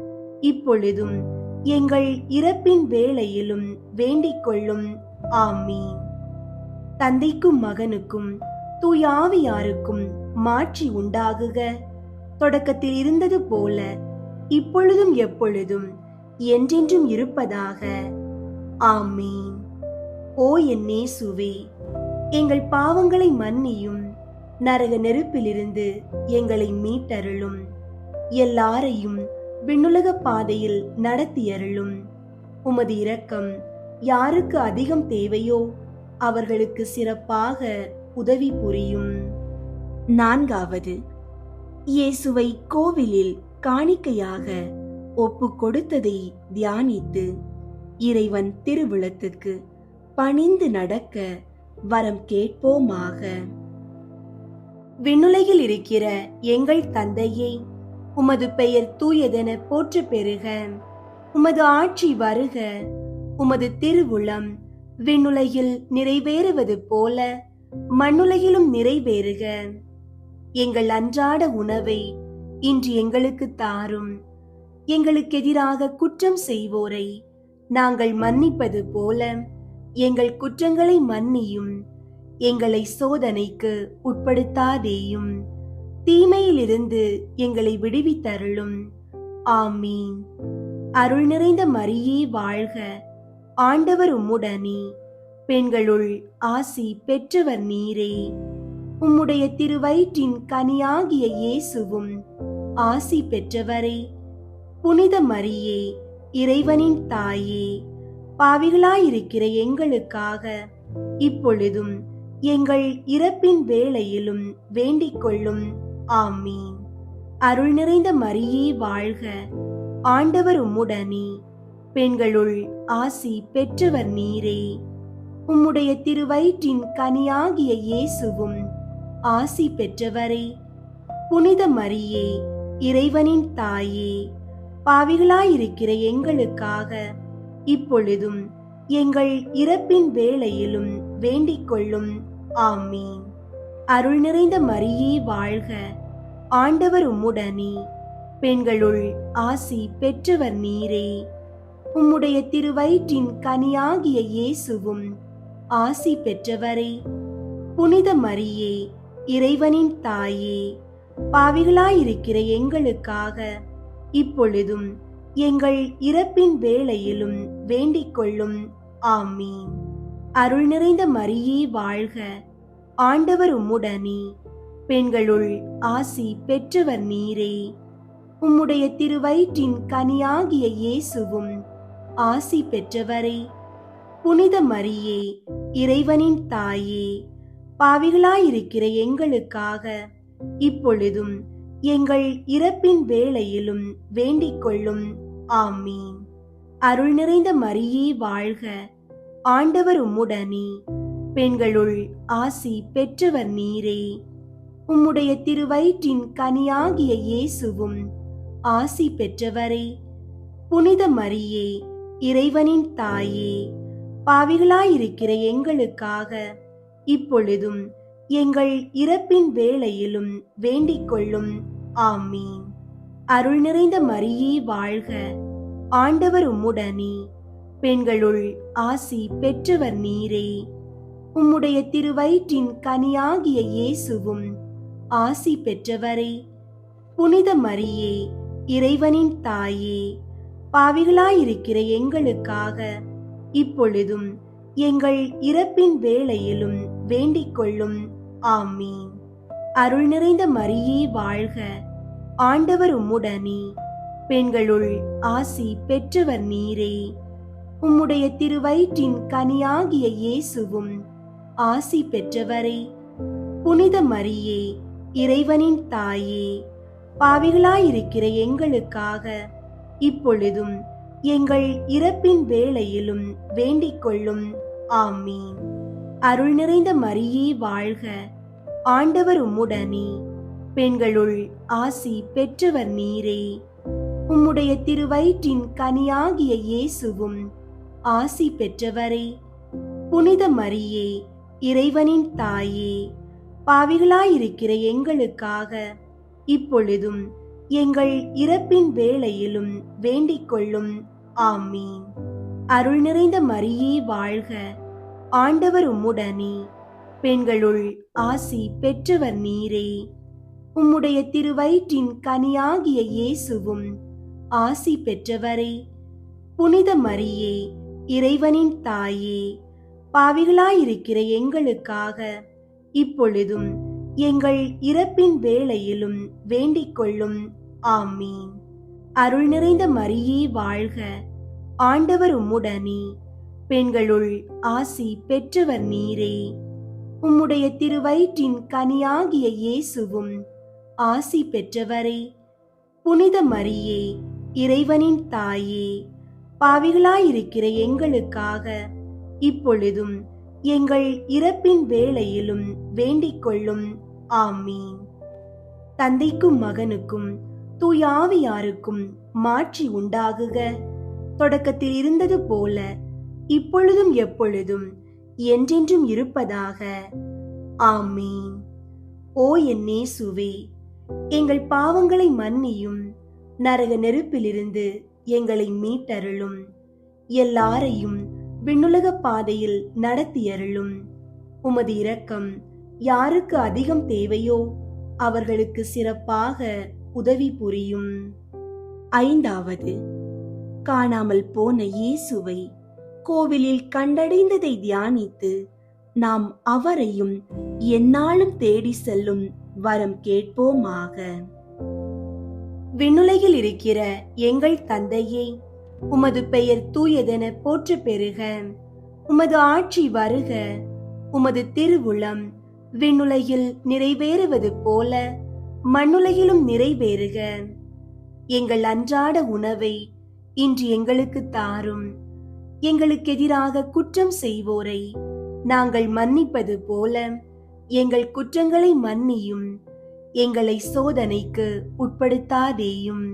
இப்பொழுதும் எங்கள் இறப்பின் வேளையிலும் வேண்டிக் கொள்ளும். ஆமீன். தந்தைக்கும் மகனுக்கும் தூய ஆவியாருக்கும் மாட்சி உண்டாகுக. தொடக்கத்தில் இருந்தது போல இப்பொழுதும் எப்பொழுதும் என்றென்றும் இருப்பதாக. ஆமீன். ஓ என் இயேசுவே, எங்கள் பாவங்களை மன்னியும், நரக நெருப்பிலிருந்து எங்களை மீட்டருளும், எல்லாரையும் விண்ணுலக பாதையில் நடத்தியருளும். உமது இரக்கம் யாருக்கு அதிகம் தேவையோ அவர்களுக்கு சிறப்பாக உதவி புரியும். 4. இயேசுவை கோவிலில் காணிக்கையாக ஒப்பு கொடுத்ததை தியானித்து இறைவன் திருவிழத்துக்கு பணிந்து நடக்க வரம் கேட்போமாக. விண்ணுலகில் இருக்கிற எங்கள் தந்தையே, உமது பெயர் தூயதென போற்ற பெறுக. உமது ஆட்சி வருக. உமது திருவுளம் விண்ணுலகில் நிறைவேறுவது போல மண்ணுலகிலும் நிறைவேறுக. எங்கள் அன்றாட உணவை இன்று எங்களுக்கு தாரும். எங்களுக்கு எதிராக குற்றம் செய்வோரை நாங்கள் மன்னிப்பது போல எங்கள் குற்றங்களை மன்னியும். எங்களை சோதனைக்கு உட்படுத்தாதேயும், தீமையிலிருந்து எங்களை விடுவித்தருளும். ஆமீன். அருள் நிறைந்த மரியே வாழ்க. ஆண்டவர் உம்முடனே, பெண்களுள் ஆசி பெற்றவர் நீரே. உம்முடைய திருவயிற்றின் கனியாகிய இயேசுவும் ஆசி பெற்றவரே. புனித மரியே, இறைவனின் தாயே, பாவிகளாயிருக்கிற எங்களுக்காக இப்பொழுதும் எங்கள் இறப்பின் வேளையிலும் வேண்டிக் கொள்ளும். ஆமீன். அருள் நிறைந்த மரியே வாழ்க. ஆண்டவர் உம்முடனே, பெண்களுள் ஆசி பெற்றவர் நீரே. உம்முடைய திருவயிற்றின் கனியாகிய இயேசுவும் ஆசி பெற்றவரே. புனித மரியே, இறைவனின் தாயே, பாவிகளாயிருக்கிற எங்களுக்காக இப்பொழுதும் எங்கள் இறப்பின் வேளையிலும் வேண்டிக் கொள்ளும். ஆமீன். அருள் நிறைந்த மரியே வாழ்க. ஆண்டவர் உம்முடனே, பெண்களுள் ஆசி பெற்றவர் நீரே. உம்முடைய திருவயிற்றின் கனியாகிய இயேசுவும் ஆசி பெற்றவரே. புனித மரியே, இறைவனின் தாயே, பாவிகளாயிருக்கிற எங்களுக்காக இப்பொழுதும் எங்கள் இறப்பின் வேளையிலும் வேண்டிக் கொள்ளும். ஆமீன். அருள் நிறைந்த மரியே வாழ்க. ஆண்டவர் உம்முடனே, பெண்களுள் ஆசி பெற்றவர் நீரே. உம்முடைய திருவயிற்றின் கனியாகிய இயேசுவும் ஆசி பெற்றவரே. புனித மரியே, இறைவனின் தாயே, பாவிகளாயிருக்கிற எங்களுக்காக இப்பொழுதும் எங்கள் இறப்பின் வேளையிலும் வேண்டிக் கொள்ளும். ஆமீன். அருள் நிறைந்த மரியே வாழ்க. ஆண்டவர் உம்முடனே, பெண்களுள் ஆசி பெற்றவர் நீரே. உம்முடைய திருவயிற்றின் கனியாகிய இயேசுவும் ஆசி பெற்றவரே. புனித மரியே, இறைவனின் தாயே, பாவிகளாயிருக்கிற எங்களுக்காக இப்பொழுதும் எங்கள் இறப்பின் வேளையிலும் வேண்டிக் கொள்ளும். ஆமீன். அருள் நிறைந்த மரியே வாழ்க. ஆண்டவர் உம்முடனே, பெண்களுள் ஆசி பெற்றவர் நீரே. உம்முடைய திருவயிற்றின் கனியாகிய இயேசுவும் ஆசி பெற்றவரே. புனித மரியே, இறைவனின் தாயே, பாவிகளாயிருக்கிற எங்களுக்காக இப்பொழுதும் எங்கள் இறப்பின் வேளையிலும் வேண்டிக் கொள்ளும். ஆமீன். அருள் நிறைந்த மரியே வாழ்க. ஆண்டவர் உம்முடனே, பெண்களுள் ஆசி பெற்றவர் நீரே. உம்முடைய திருவயிற்றின் கனியாகிய இயேசுவும் ஆசி பெற்றவரே. புனித மரியே, இறைவனின் தாயே, பாவிகளாயிருக்கிற எங்களுக்காக இப்பொழுதும் எங்கள் இறப்பின் வேளையிலும் வேண்டிக் கொள்ளும். ஆமீன். அருள் நிறைந்த மரியே வாழ்க. ஆண்டவர் உம்முடனே, பெண்களுள் ஆசி பெற்றவர் நீரே. உம்முடைய திருவயிற்றின் கனியாகிய இயேசுவும் ஆசி பெற்றவரே. புனித மரியே, இறைவனின் தாயே, பாவிகளாயிருக்கிற எங்களுக்காக இப்பொழுதும் எங்கள் இறப்பின் வேளையிலும் வேண்டிக் கொள்ளும். ஆமீன். அருள் நிறைந்த மரியே வாழ்க. ஆண்டவர் உம்முடனே, பெண்களுள் ஆசி பெற்றவர் நீரே. உம்முடைய திருவயிற்றின் கனியாகிய இயேசுவும் ஆசி பெற்றவரே. புனித மரியே, இறைவனின் தாயே, பாவிகளாயிருக்கிற எங்களுக்காக இப்பொழுதும் எங்கள் இறப்பின் வேளையிலும் வேண்டிக் கொள்ளும். ஆமீன். அருள் நிறைந்த மரியே வாழ்க, ஆண்டவர் உம்முடனே. பெண்களுள் ஆசி பெற்றவர் நீரே. உம்முடைய திருவயிற்றின் கனியாகிய இயேசுவும் ஆசி பெற்றவரே. புனித மரியே, இறைவனின் தாயே, பாவிகளாயிருக்கிற எங்களுக்காக இப்பொழுதும் எங்கள் இறப்பின் வேளையிலும் வேண்டிக் கொள்ளும். ஆமீன். தந்தைக்கும் மகனுக்கும் தூய ஆவியாருக்கும் மாட்சி உண்டாகுக. தொடக்கத்தில் இருந்தது போல இப்பொழுதும் எப்பொழுதும் என்றென்றும் இருப்பதாக. ஆமீன். ஓ என் இயேசுவே, எங்கள் பாவங்களை மன்னியும், நரக நெருப்பிலிருந்து எங்களை மீட்டருளும், எல்லாரையும் விண்ணுலக பாதையில் நடத்தியருளும். உமது இரக்கம் யாருக்கு அதிகம் தேவையோ அவர்களுக்கு சிறப்பாக உதவி புரியும். ஐந்தாவது, காணாமல் போன இயேசுவை கோவிலில் கண்டடைந்ததை தியானித்து நாம் அவரையும் எந்நாளும் தேடி செல்லும் வரம் கேட்போமாக. விண்ணுலகில் இருக்கிற எங்கள் தந்தையே, உமது பெயர் தூயதென போற்ற பெறுக. உமது ஆட்சி வருக. உமது திருவுளம் விண்ணுலகில் நிறைவேறுவது போல மண்ணுலகிலும் நிறைவேறுக. எங்கள் அன்றாட உணவை இன்று எங்களுக்கு தாரும். எங்களுக்கு எதிராக குற்றம் செய்வோரை நாங்கள் மன்னிப்பது போல எங்கள் குற்றங்களை மன்னியும். எங்களை சோதனைக்கு உட்படுத்தாதேயும்,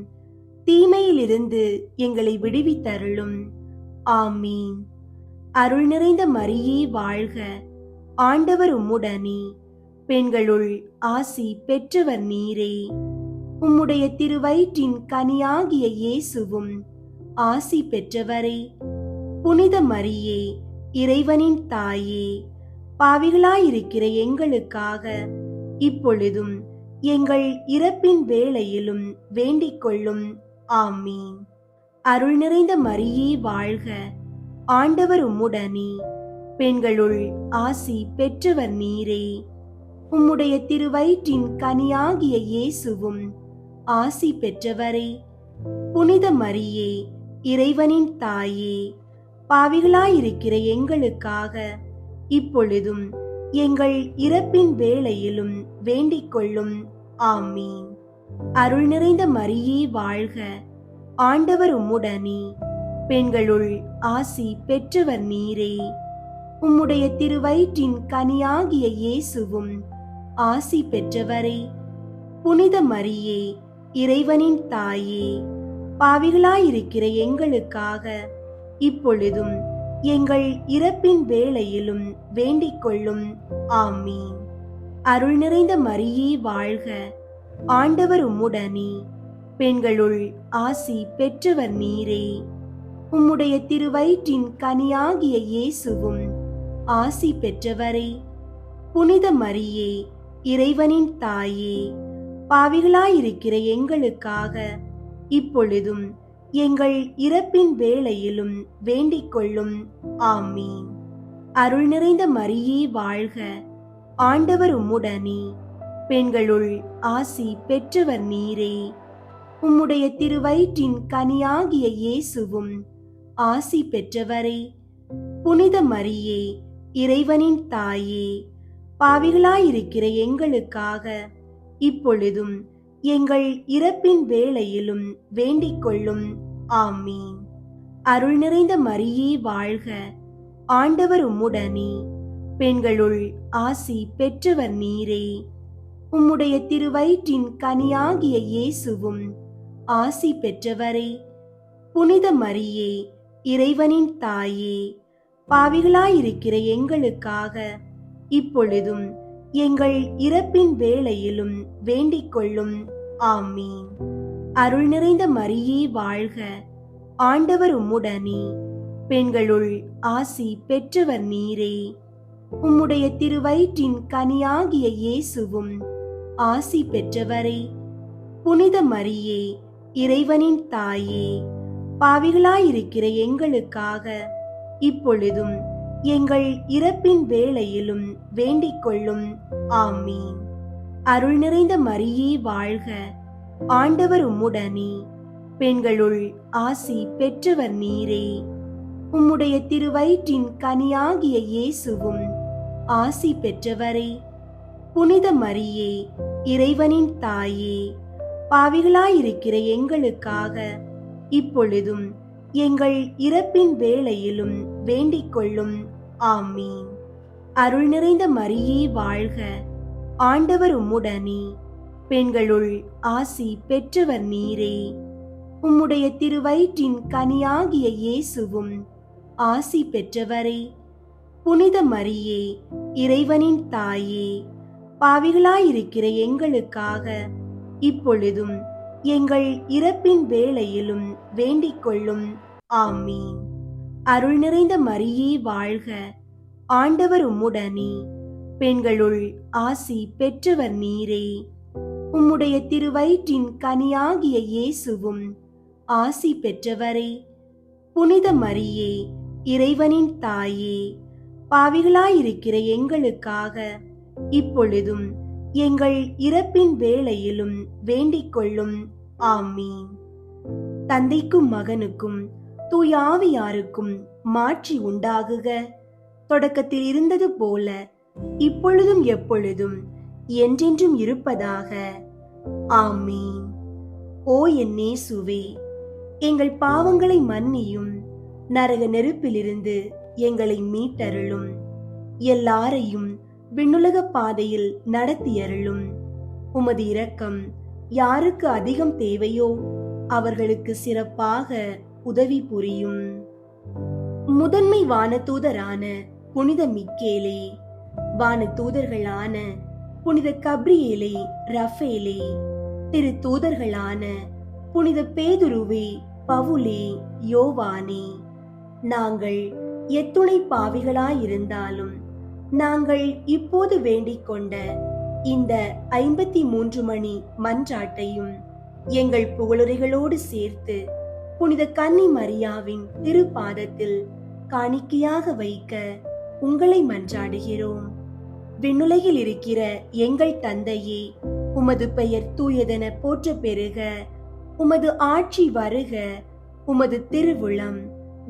தீமையிலிருந்து எங்களை விடுவித்தருளும். ஆமீன். அருள் நிறைந்த மரியே வாழ்க, ஆண்டவர் உம்முடனே. பெண்களுள் ஆசி பெற்றவர் நீரே. உம்முடைய திருவயிற்றின் கனியாகிய இயேசுவும் ஆசி பெற்றவரே. புனித மரியே, இறைவனின் தாயே, பாவிகளாயிருக்கிற எங்களுக்காக இப்பொழுதும் எங்கள் இறப்பின் வேளையிலும் வேண்டிக் கொள்ளும். ஆமீன். அருள் நிறைந்த மரியே வாழ்க, ஆண்டவர் உம்முடனே. பெண்களுள் ஆசி பெற்றவர் நீரே. உம்முடைய திருவயிற்றின் கனியாகிய இயேசுவும் ஆசி பெற்றவரே. புனித மரியே, இறைவனின் தாயே, பாவிகளாயிருக்கிற எங்களுக்காக இப்பொழுதும் எங்கள் இறப்பின் வேளையிலும் வேண்டிக் கொள்ளும். ஆமீன். அருள் நிறைந்த மரியே வாழ்க, ஆண்டவர் உம்முடனே. பெண்களுள் ஆசி பெற்றவர் நீரே. உம்முடைய திருவயிற்றின் கனியாகிய இயேசுவும் ஆசி பெற்றவரே. புனித மரியே, இறைவனின் தாயே, பாவிகளாயிருக்கிற எங்களுக்காக இப்பொழுதும் எங்கள் இறப்பின் வேளையிலும் வேண்டிக் கொள்ளும். ஆமீன். அருள் நிறைந்த மரியே வாழ்க, ஆண்டவர் உம்முடனே. பெண்களுள் ஆசி பெற்றவர் நீரே. உம்முடைய திருவயிற்றின் கனியாகிய இயேசுவும் ஆசி பெற்றவரே. புனித மரியே, இறைவனின் தாயே, பாவிகளாயிருக்கிற எங்களுக்காக இப்பொழுதும் எங்கள் இறப்பின் வேளையிலும் வேண்டிக் கொள்ளும். ஆமீன். அருள் நிறைந்த மரியே வாழ்க, ஆண்டவர் உம்முடனே. பெண்களுள் ஆசி பெற்றவர் நீரே. உம்முடைய திருவயிற்றின் கனியாகிய இயேசுவும் ஆசி பெற்றவரே. புனித மரியே, இறைவனின் தாயே, பாவிகளாயிருக்கிற எங்களுக்காக இப்பொழுதும் எங்கள் இறப்பின் வேளையிலும் வேண்டிக் கொள்ளும். ஆமீன். அருள் நிறைந்த மரியே வாழ்க, ஆண்டவர் உம்முடனே. பெண்களுள் ஆசி பெற்றவர் நீரே. உம்முடைய திருவயிற்றின் கனியாகிய இயேசுவும் ஆசி பெற்றவரே. புனித மரியே, இறைவனின் தாயே, பாவிகளாயிருக்கிற எங்களுக்காக இப்பொழுதும் எங்கள் இறப்பின் வேளையிலும் வேண்டிக் கொள்ளும். ஆமீன். அருள் நிறைந்த மரியே வாழ்க, ஆண்டவர் உம்முடனே. பெண்களுள் ஆசி பெற்றவர் நீரே. உம்முடைய திருவயிற்றின் கனியாகிய இயேசுவும் ஆசி பெற்றவரே. புனித மரியே, இறைவனின் தாயே, பாவிகளாயிருக்கிற எங்களுக்காக இப்பொழுதும் எங்கள் இறப்பின் வேளையிலும் வேண்டிக் கொள்ளும். ஆமீன். அருள் நிறைந்த மரியே வாழ்க, ஆண்டவர் உம்முடனே, பெண்களுள் ஆசி பெற்றவர் நீரே. உம்முடைய திருவயிற்றின் கனியாகிய இயேசுவும் ஆசி பெற்றவரே. புனித மரியே, இறைவனின் தாயே, பாவிகளாயிருக்கிற எங்களுக்காக இப்பொழுதும் எங்கள் இறப்பின் வேளையிலும் வேண்டிக் கொள்ளும். ஆமீன். அருள் நிறைந்த மரியே வாழ்க, ஆண்டவர் உம்முடனே, பெண்களுள் ஆசி பெற்றவர் நீரே. உம்முடைய திருவயிற்றின் கனியாகிய இயேசுவும் ஆசி பெற்றவரே. புனித மரியே, இறைவனின் தாயே, பாவிகளாயிருக்கிற எங்களுக்காக இப்பொழுதும் எங்கள் இறப்பின் வேளையிலும் வேண்டிக் கொள்ளும். ஆமீன். அருள் நிறைந்த மரியே வாழ்க, ஆண்டவர் உம்முடனே, பெண்களுள் ஆசி பெற்றவர் நீரே. உம்முடைய திருவயிற்றின் கனியாகிய இயேசுவும் ஆசி பெற்றவரே. புனித மரியே, இறைவனின் தாயே, பாவிகளாயிருக்கிற எங்களுக்காக இப்பொழுதும் எங்கள் இறப்பின் வேளையிலும் வேண்டிக் கொள்ளும். ஆமீன். தந்தைக்கும் மகனுக்கும் தூய ஆவியாருக்கும் மாட்சி உண்டாகுக. தொடக்கத்தில் இருந்தது போல இப்பொழுதும் எப்பொழுதும் என்றென்றும் இருப்பதாக. ஆமீன். ஓ என் இயேசுவே, எங்கள் பாவங்களை மன்னியும், நரக நெருப்பிலிருந்து எங்களை மீட்டருளும், எல்லாரையும் விண்ணுலக பாதையில் நடத்தியருளும். உமது இரக்கம் யாருக்கு அதிகம் தேவையோ அவர்களுக்கு சிறப்பாக உதவி புரியும். முதன்மை வானதூதரான புனித மிக்கேலே, வானதூதர்களான புனித கப்ரியேலே, ரஃபேலே, திரு தூதர்களான புனித பேதுருவே, பவுலே, யோவானே, நாங்கள் எத்துணை பாவிகளாயிருந்தாலும் நாங்கள் இப்போது வேண்டிக் கொண்ட இந்த 53 மணி மன்றாட்டையும் எங்கள் புகழுரைகளோடு சேர்த்து புனித கன்னி மரியாவின் திருப்பாதத்தில் காணிக்கையாக வைக்க உங்களை மன்றாடுகிறோம். விண்ணுலகில் இருக்கிற எங்கள் தந்தையே, உமது பெயர் தூயதென போற்ற பெறுக. உமது ஆட்சி வருக. உமது திருவுளம்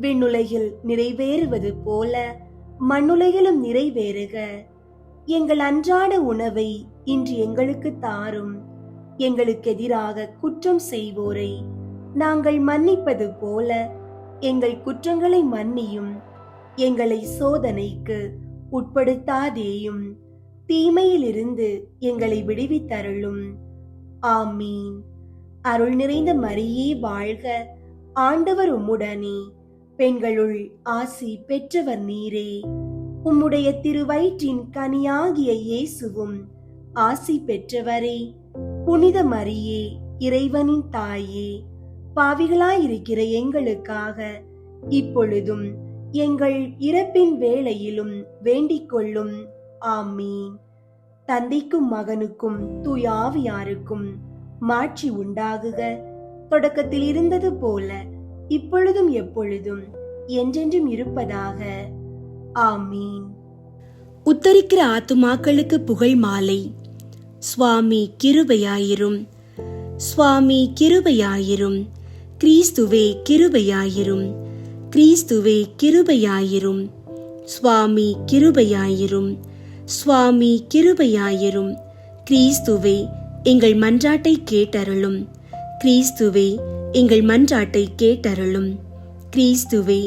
விண்ணுலகில் நிறைவேறுவது போல மண்ணுலகிலும் நிறைவேறுக. எங்கள் அன்றாட உணவை இன்று எங்களுக்கு தாரும். எங்களுக்கு எதிராக குற்றம் செய்வோரை நாங்கள் மன்னிப்பது போல எங்கள் குற்றங்களை மன்னியும். எங்களை சோதனைக்கு உட்படுத்தாதேயும், தீமையிலிருந்து எங்களை விடுவித்தருளும். ஆமீன். அருள் நிறைந்த மரியே வாழ்க, ஆண்டவர் உம்முடனே, பெண்களுள் ஆசி பெற்றவர் நீரே. உம்முடைய திருவயிற்றின் கனியாகிய இயேசுவும் ஆசி பெற்றவரே. புனித மரியே, இறைவனின் தாயே, பாவிகளாயிருக்கிற எங்களுக்காக இப்பொழுதும் எங்கள் இறப்பின் வேளையிலும் வேண்டிக் கொள்ளும். ஆமீன். தந்தைக்கும் மகனுக்கும் தூய ஆவியாருக்கும் மாட்சி உண்டாகுக. தொடக்கத்தில் இருந்தது போல இப்பொழுதும் எப்பொழுதும் என்றென்றும் இருப்பதாக. ஆமீன். உத்தரிக்கிற ஆத்துமாக்களுக்கு புகழ் மாலை. சுவாமி கிருபையாயிரும், சுவாமி கிருபையாயிரும், கிறிஸ்துவே கிருபையாயிரும், கிறிஸ்துவே கிருபையாயிரும், சுவாமி கிருபையாயிரும், சுவாமி கிருபையாயிரும். கிறிஸ்துவே எங்கள் மன்றாட்டை கேட்டருளும், கிறிஸ்துவே எங்கள் மன்றாட்டை கேட்டருளும், கிறிஸ்துவே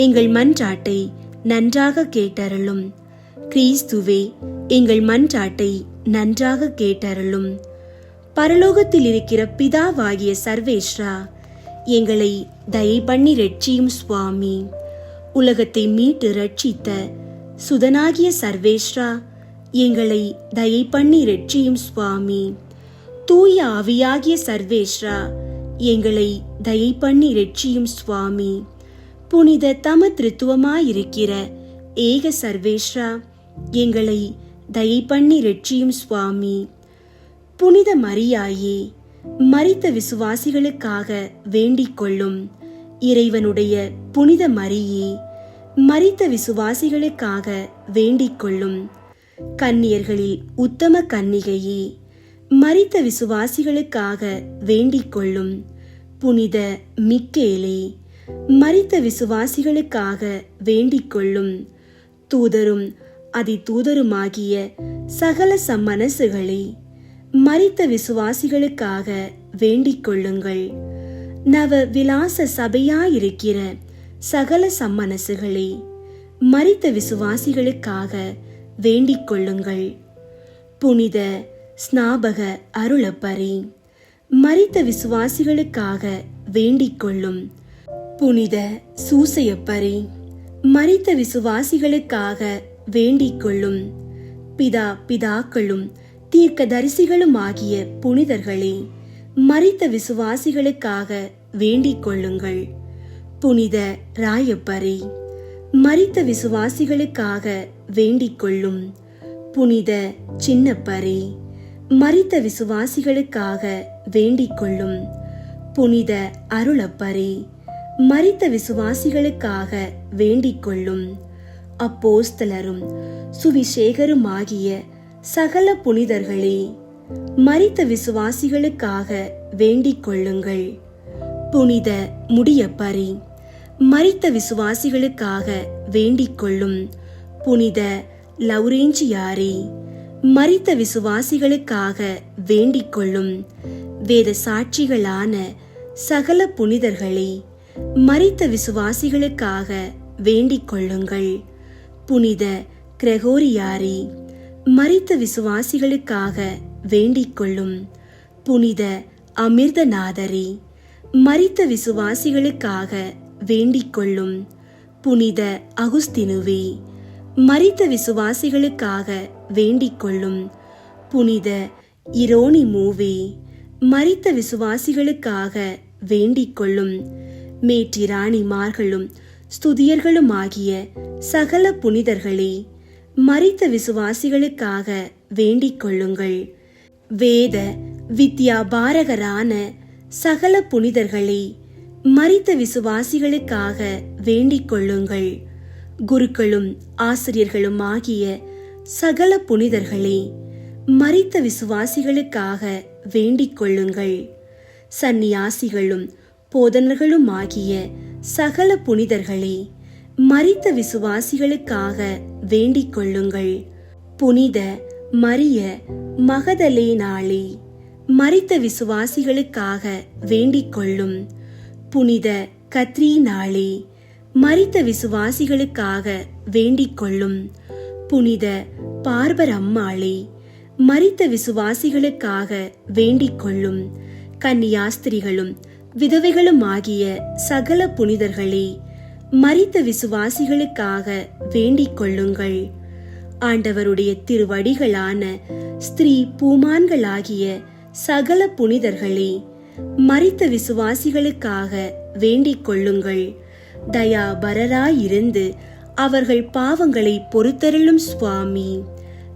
எங்கள் மன்றாட்டை நன்றாக கேட்டருளும், கிறிஸ்துவே எங்கள் மன்றாட்டை நன்றாக கேட்டருளும். பரலோகத்தில் இருக்கிற பிதாவாகிய சர்வேஸ்வரா, எங்களை தயை பண்ணி ரட்சியும் சுவாமி. உலகத்தை மீட்டு ரட்சித்த சுதனாகிய சர்வேஸ்வரா, எங்களை தயை பண்ணி ரட்சியும் சுவாமி. தூய ஆவியாகிய சர்வேஸ்வரா, எங்களை தயை பண்ணி ரட்சியும் சுவாமி. புனித தம திருத்துவமாயிருக்கிற ஏக சர்வேஸ்வரா, எங்களை தயை பண்ணி ரட்சியும் சுவாமி. புனித மரியாயே, மரித்த விசுவாசிகளுக்காக வேண்டிக் கொள்ளும். இறைவனுடைய புனித மரியே, மரித்த விசுவாசிகளுக்காக வேண்டிக் கொள்ளும். கன்னியர்களில் உத்தம கன்னிகையே, மரித்த விசுவாசிகளுக்காக வேண்டிக் கொள்ளும். புனித மிக்கேலே, மரித்த விசுவாசிகளுக்காக வேண்டிக் கொள்ளும். தூதரும் அதிதூதருமாகிய சகல சம்மனசுகளே, மரித்த விசுவாசிகளுக்காக வேண்டிக் கொள்ளுங்கள். நவ விலாச சபையாயிருக்கிற சகல சம்மனசுகளே, மரித்த விசுவாசிகளுக்காக வேண்டிக் கொள்ளுங்கள். புனித ஸ்நாபக அருளப்பரே, மரித்த விசுவாசிகளுக்காக வேண்டிக் கொள்ளும். புனித சூசையப்பரே, மரித்த விசுவாசிகளுக்காக வேண்டிக் கொள்ளும். பிதாக்களும் தீர்க்கதரிசிகளும் ஆகிய புனிதர்களே, மரித்த விசுவாசிகளுக்காக வேண்டிக் கொள்ளுங்கள். புனித ராயப்பரே, மரித்த விசுவாசிகளுக்காக வேண்டிக் கொள்ளும். புனித சின்னப்பரே, மரித்த விசுவாசிகளுக்காக வேண்டிக் கொள்ளும். புனித அருளப்பரே, மரித்த விசுவாசிகளுக்காக வேண்டிக் கொள்ளும். அப்போஸ்தலரும் சுவிசேகருமாகிய சகல புனிதர்களே, மரித்த விசுவாசிகளுக்காக வேண்டிக் கொள்ளுங்கள். புனித முடியப்பரே, மரித்த விசுவாசிகளுக்காக வேண்டிக் கொள்ளும். புனித லௌரேஞ்சியாரே, மரித்த விசுவாசிகளுக்காக வேண்டிக் கொள்ளும். வேத சாட்சிகளான சகல புனிதர்களே, மரித்த விசுவாசிகளுக்காக வேண்டிக் கொள்ளுங்கள். புனித கிரகோரியாரே, மரித்த விசுவாசிகளுக்காக வேண்டிக் கொள்ளும். புனித அமிர்தநாதரே, மரித்த விசுவாசிகளுக்காக வேண்டிக் கொள்ளும். புனித அகுஸ்தினுவே, மரித்த விசுவாசிகளுக்காக வேண்டிக் கொள்ளும். புனித இரோனிமூவே, மரித்த விசுவாசிகளுக்காக வேண்டிக் கொள்ளும். மேற்றிராணிமார்களும் ஸ்துதியர்களுமாகிய சகல புனிதர்களே, மரித்த விசுவாசிகளுக்காக வேண்டிக் கொள்ளுங்கள். வேத வித்யாபாரகரான சகல புனிதர்களே, மரித்த விசுவாசிகளுக்காக வேண்டிக் கொள்ளுங்கள். குருக்களும் ஆசிரியர்களும் ஆகிய சகல புனிதர்களே, மரித்த விசுவாசிகளுக்காக வேண்டிக் கொள்ளுங்கள். சந்நியாசிகளும் போதனர்களும் ஆகிய சகல புனிதர்களே, மரித்த விசுவாசிகளுக்காக வேண்டிக் கொள்ளுங்கள். புனித மரிய மகதலேனாளே, மரித்த விசுவாசிகளுக்காக வேண்டிக் கொள்ளும். புனித கத்ரீனாளே, மரித்த விசுவாசிகளுக்காக வேண்டிக் கொள்ளும். புனித பார்பரம்மாளே, மரித்த விசுவாசிகளுக்காக வேண்டிக் கொள்ளும். கன்னியாஸ்திரிகளும் விதவைகளும் ஆகிய சகல புனிதர்களே, மரித்த விசுவாசிகளுக்காக வேண்டிக் கொள்ளுங்கள். ஆண்டவருடைய திருவடிகளான ஸ்திரீ பூமான்களாகிய சகல புனிதர்களே, மரித்த விசுவாசிகளுக்காக வேண்டிக் கொள்ளுங்கள். தயாபரராயிருந்து அவர்கள் பாவங்களை பொறுத்தருளும் சுவாமி.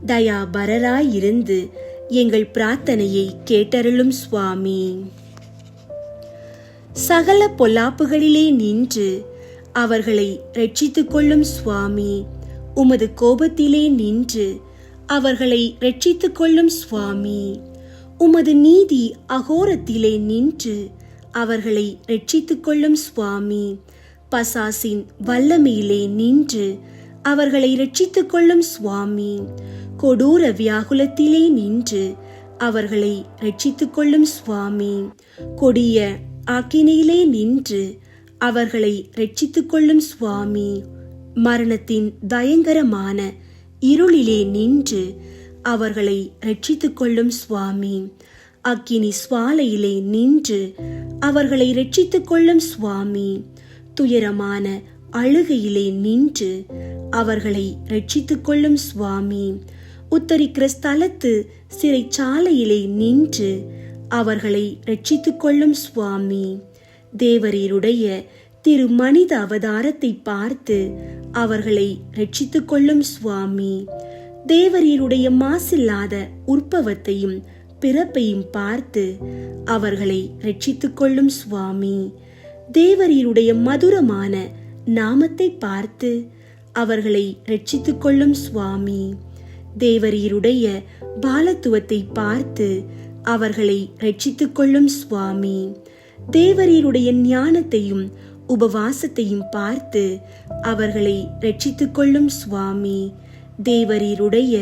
தயாபரராயிருந்து எங்கள் பிரார்த்தனையை கேட்டருளும் சுவாமி. சகல பொல்லாப்புகளிலே நின்று அவர்களை ரட்சித்துக் கொள்ளும் சுவாமி. உமது கோபத்திலே நின்று அவர்களை ரட்சித்துக் கொள்ளும் சுவாமி. உமது நீதி அகோரத்திலே நின்று அவர்களை ரட்சித்துக் கொள்ளும் சுவாமி. பசாசின் வல்லமையிலே நின்று அவர்களை ரட்சித்துக் கொள்ளும் சுவாமி. கொடூர வியாகுலத்திலே நின்று அவர்களை ரட்சித்துக் கொள்ளும் சுவாமி. கொடிய ஆக்கினையிலே நின்று அவர்களை ரட்சித்துக் கொள்ளும் சுவாமி. மரணத்தின் பயங்கரமான இருளிலே நின்று அவர்களை ரட்சித்துக் கொள்ளும் சுவாமி. அக்கினி சுவாலையிலே நின்று அவர்களை ரட்சித்துக் கொள்ளும் சுவாமி. துயரமான அழுகையிலே நின்று அவர்களை ரட்சித்துக் கொள்ளும் சுவாமி. உத்தரிக்கிற ஸ்தலத்து சிறைச்சாலையிலே நின்று அவர்களை ரட்சித்துக் கொள்ளும் சுவாமி. தேவரீருடைய திரு மனித அவதாரத்தை பார்த்து அவர்களை ரட்சித்துக் கொள்ளும் சுவாமி. தேவரீருடைய மாசில்லாத உற்பவத்தையும் பிறப்பையும் பார்த்து அவர்களை ரட்சித்துக் கொள்ளும் சுவாமி. தேவரீருடைய மதுரமான நாமத்தை பார்த்து அவர்களை ரட்சித்துக் கொள்ளும் சுவாமி. தேவரீருடைய பாலத்துவத்தை பார்த்து அவர்களை ரட்சித்துக் கொள்ளும் சுவாமி. தேவரீருடைய ஞானத்தையும் உபவாசத்தையும் பார்த்து அவர்களை ரட்சித்துக் கொள்ளும் சுவாமி. தேவரீருடைய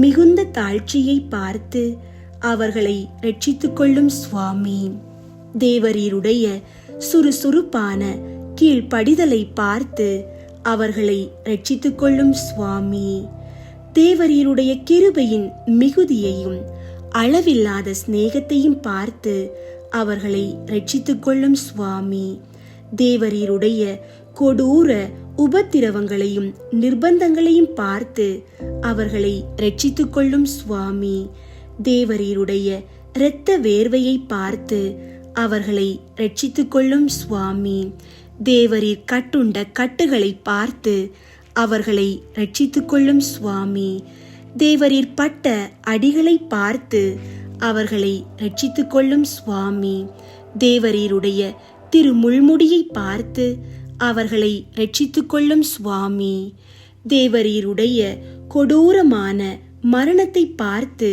மிகுந்த தாழ்ச்சியை பார்த்து அவர்களை ரட்சித்துக் கொள்ளும் சுவாமி. தேவரீருடைய சுறுசுறுப்பான கீழ்ப்படிதலை பார்த்து அவர்களை ரட்சித்துக் கொள்ளும் சுவாமி. தேவரீருடைய கிருபையின் மிகுதியையும் அளவில்லாத சிநேகத்தையும் பார்த்து அவர்களை ரட்சித்துக் கொள்ளும் சுவாமி. தேவரீருடைய கொடூர உபத்திரவங்களையும் நிர்பந்தங்களையும் பார்த்து அவர்களை ரட்சித்துக் கொள்ளும் சுவாமி. தேவரீருடைய இரத்த வேர்வையை பார்த்து அவர்களை ரட்சித்துக் கொள்ளும் சுவாமி. தேவரீர் கட்டுண்ட கட்டுகளை பார்த்து அவர்களை ரட்சித்துக் கொள்ளும் சுவாமி. தேவரீர் பட்ட அடிகளை பார்த்து அவர்களை ரட்சித்துக் கொள்ளும் சுவாமி. தேவரீருடைய திருமுள்முடியை பார்த்து அவர்களை ரட்சித்துக் கொள்ளும் சுவாமி. தேவரீருடைய கொடூரமான மரணத்தை பார்த்து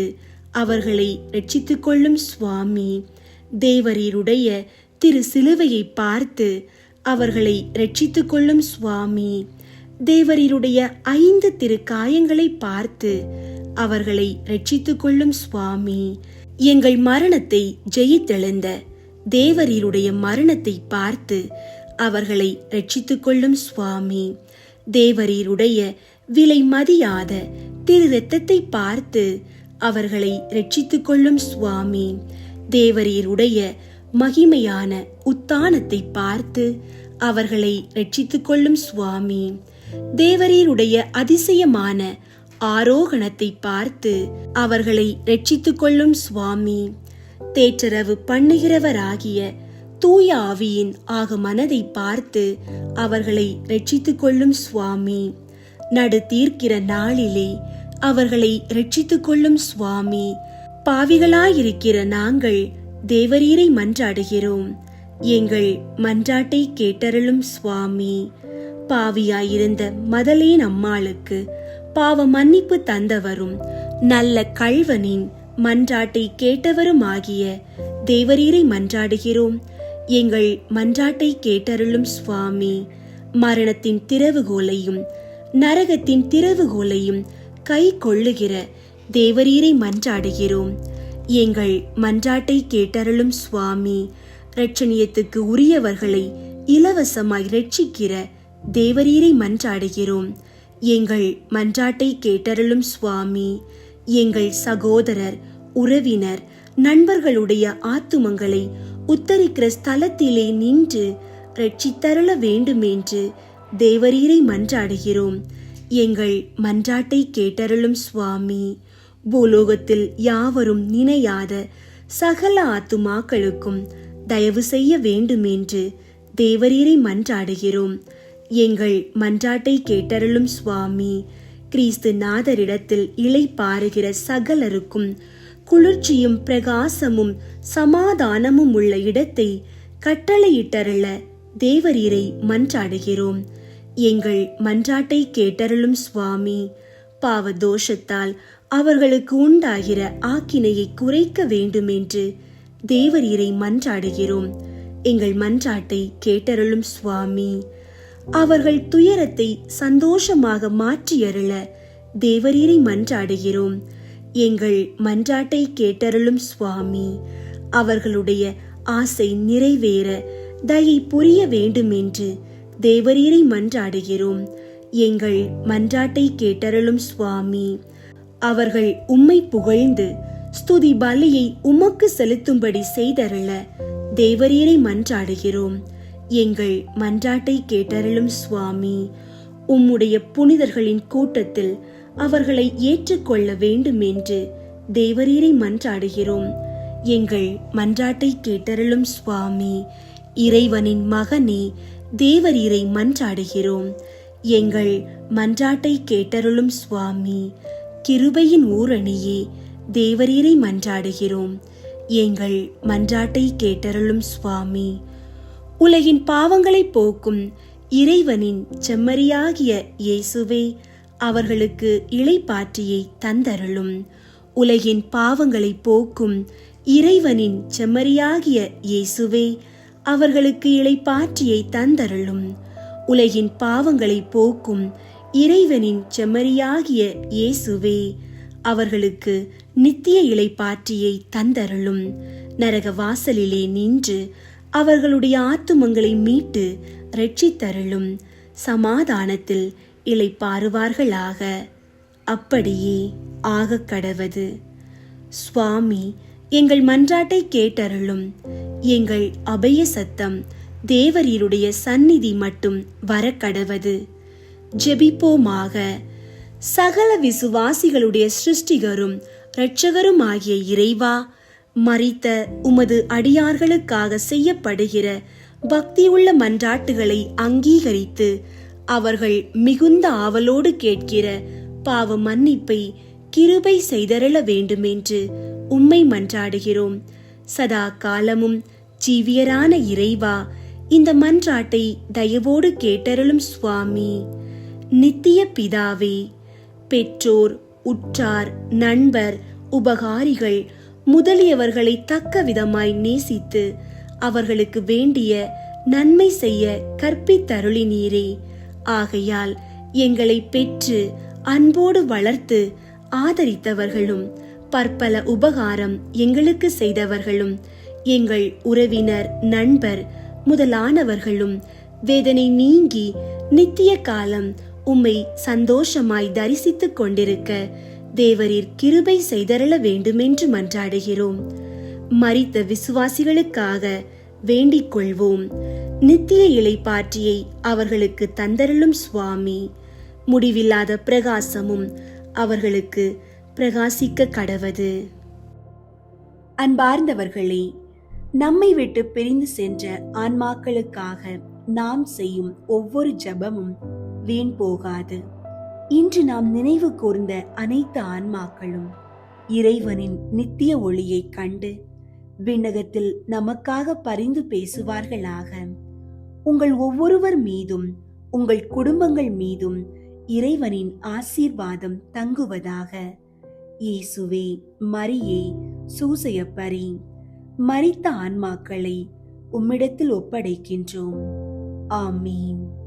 அவர்களை ரட்சித்துக் கொள்ளும் சுவாமி. தேவரீருடைய திரு சிலுவையை பார்த்து அவர்களை ரட்சித்துக் கொள்ளும் சுவாமி. தேவரீருடைய 5 திரு காயங்களை பார்த்து அவர்களை ரட்சித்துக் கொள்ளும் சுவாமி. எங்கள் மரணத்தை ஜெயித்தெழுந்த தேவரீருடைய மரணத்தை பார்த்து அவர்களை ரட்சித்துக் கொள்ளும் சுவாமி. தேவரீருடைய விலை மதியாத திரு இரத்தத்தை பார்த்து அவர்களை ரட்சித்துக் கொள்ளும் சுவாமி. தேவரீருடைய மகிமையான உத்தானத்தை பார்த்து அவர்களை ரட்சித்துக் கொள்ளும் சுவாமி. தேவரீருடைய அதிசயமான ஆரோகணத்தை பார்த்து அவர்களை ரட்சித்துக் கொள்ளும் சுவாமி. தேற்றரவு பண்ணுகிறவராகிய தூய ஆவியின் ஆக மனதை பார்த்து அவர்களை ரட்சித்துக் கொள்ளும் சுவாமி. நடு தீர்க்கிற நாளிலே அவர்களை ரட்சித்துக் கொள்ளும் சுவாமி. பாவிகளாயிருக்கிற நாங்கள் தேவரீரை மன்றாடுகிறோம். எங்கள் மன்றாட்டை கேட்டருளும் சுவாமி. பாவியாயிருந்த மதலேன் அம்மாளுக்கு பாவ மன்னிப்பு தந்தவரும் நல்ல கள்வனின் மன்றாட்டை கேட்டவருமாகிய தேவரீரை மன்றாடுகிறோம். எங்கள் மன்றாட்டை கேட்டருளும் சுவாமி. மரணத்தின் திறவுகோலையும் நரகத்தின் திறவுகோலையும் கை கொள்ளுகிற தேவரீரை மன்றாடுகிறோம். எங்கள் மன்றாட்டை கேட்டருளும் சுவாமி. இரட்சணியத்துக்கு உரியவர்களை இலவசமாய் ரட்சிக்கிற தேவரீரை மன்றாடுகிறோம். எங்கள் மன்றாட்டை கேட்டருளும் சுவாமி. எங்கள் சகோதரர் உறவினர் நண்பர்களுடைய ஆத்துமங்களை உத்தரிக்கிற ஸ்தலத்திலே நின்று ரட்சித்தருள வேண்டுமென்று தேவரீரை மன்றாடுகிறோம். எங்கள் மன்றாட்டை கேட்டருளும் சுவாமி. பூலோகத்தில் யாவரும் நினையாத சகல ஆத்துமாக்களுக்கும் தயவு செய்ய வேண்டுமென்று தேவரீரை மன்றாடுகிறோம். எங்கள் மன்றாட்டை கேட்டருளும் சுவாமி. கிறிஸ்து நாதரிடத்தில் இளைப்பாறுகிற சகலருக்கும் குளிர்ச்சியும் பிரகாசமும் சமாதானமும் உள்ள இடத்தை கட்டளையிட்டருள தேவரீரை மன்றாடுகிறோம். எங்கள் மன்றாட்டை கேட்டருளும் சுவாமி. பாவ தோஷத்தால் அவர்களுக்கு உண்டாகிற ஆக்கினையை குறைக்க வேண்டுமென்று தேவரீரை மன்றாடுகிறோம். எங்கள் மன்றாட்டை கேட்டருளும் சுவாமி. அவர்கள் துயரத்தை சந்தோஷமாக மாற்றியருள தேவரீரை மன்றாடுகிறோம். எங்கள் மன்றாட்டை கேட்டருளும் சுவாமி. அவர்களுடைய ஆசை நிறைவேற தயை புரிய வேண்டுமென்று தேவரீரை மன்றாடுகிறோம். எங்கள் மன்றாட்டை கேட்டருளும் சுவாமி. அவர்கள் உம்மை புகழ்ந்து ஸ்துதி பலியை உமக்கு செலுத்தும்படி செய்தருள தேவரீரை மன்றாடுகிறோம். எங்கள் மன்றாட்டை கேட்டருளும் சுவாமி. உம்முடைய புனிதர்களின் கூட்டத்தில் அவர்களை ஏற்றுக்கொள்ள வேண்டுமென்று தேவரீரை மன்றாடுகிறோம். எங்கள் மன்றாட்டை கேட்டருளும் சுவாமி. இறைவனின் மகனே, தேவரீரை மன்றாடுகிறோம். எங்கள் மன்றாட்டை கேட்டருளும் சுவாமி. கிருபையின் ஊரணியே, தேவரீரை மன்றாடுகிறோம். எங்கள் மன்றாட்டை கேட்டருளும் சுவாமி. உலகின் பாவங்களை போக்கும் இறைவனின் செம்மறியாகிய இயேசுவே, அவர்களுக்கு இளைப்பாற்றியை தந்தருளும். உலகின் பாவங்களை போக்கும் இறைவனின் செம்மறியாகிய இயேசுவே, அவர்களுக்கு இளைப்பாற்றியை தந்தருளும். உலகின் பாவங்களை போக்கும் இறைவனின் செம்மறியாகிய இயேசுவே, அவர்களுக்கு நித்திய இளைப்பாற்றியை தந்தருளும். நரக வாசலிலே நின்று அவர்களுடைய ஆத்துமங்களை மீட்டு இரட்சித்தருளும். சமாதானத்தில் இளைப்பாறுவார்களாக. அப்படியே ஆகக் கடவது. சுவாமி, எங்கள் மன்றாட்டை கேட்டருளும். எங்கள் அபய சத்தம் தேவரீருடைய சந்நிதி மட்டும் வரக்கடவது. ஜெபிப்போமாக. சகல விசுவாசிகளுடைய சிருஷ்டிகரும் இரட்சகரும் ஆகிய இறைவா, மரித்த உமது அடியார்களுக்காக செய்யப்படுகிற பக்தியுள்ள மன்றாட்டுகளை அங்கீகரித்து அவர்கள் மிகுந்த ஆவலோடு கேட்கிற பாவ மன்னிப்பை கிருபை செய்தருள வேண்டுமென்று உம்மை மன்றாடுகிறோம். சதா காலமும் ஜீவியரான இறைவா, இந்த மன்றாட்டை தயவோடு கேட்டருளும் சுவாமி. நித்திய பிதாவே, பெற்றோர், உற்றார், நண்பர், உபகாரிகள் முதலியவர்களை தக்க விதமாய் நேசித்து அவர்களுக்கு வேண்டிய நன்மை செய்ய கற்பித்தருளினீரே. ஆகையால் எங்களை பெற்று அன்போடு வளர்த்து ஆதரித்தவர்களும் பற்பல உபகாரம் எங்களுக்கு செய்தவர்களும் எங்கள் உறவினர், நண்பர் முதலானவர்களும் வேதனை நீங்கி நித்திய காலம் உம்மை சந்தோஷமாய் தரிசித்துக் கொண்டிருக்க தேவரீர் கிருபை செய்தருள வேண்டுமென்று மன்றாடுகிறோம். மரித்த விசுவாசிகளுக்காக வேண்டிக் கொள்வோம். நித்திய இளைப்பாற்றியை அவர்களுக்கு தந்தருளும் சுவாமி. முடிவில்லாத பிரகாசமும் அவர்களுக்கு பிரகாசிக்க கடவது. அன்பார்ந்தவர்களே, நம்மை விட்டு பிரிந்து சென்ற ஆன்மாக்களுக்காக நாம் செய்யும் ஒவ்வொரு ஜெபமும் வீண் போகாது. இன்று நாம் நினைவு கூர்ந்த அனைத்து ஆன்மாக்களும் இறைவனின் நித்திய ஒளியை கண்டு விண்ணகத்தில் நமக்காக பரிந்து பேசுவார்களாக. உங்கள் ஒவ்வொருவர் மீதும் உங்கள் குடும்பங்கள் மீதும் இறைவனின் ஆசீர்வாதம் தங்குவதாக. இயேசுவே, மரியே, சூசையப்பரே, மரித்த ஆன்மாக்களை உம்மிடத்தில் ஒப்படைக்கின்றோம். ஆமீன்.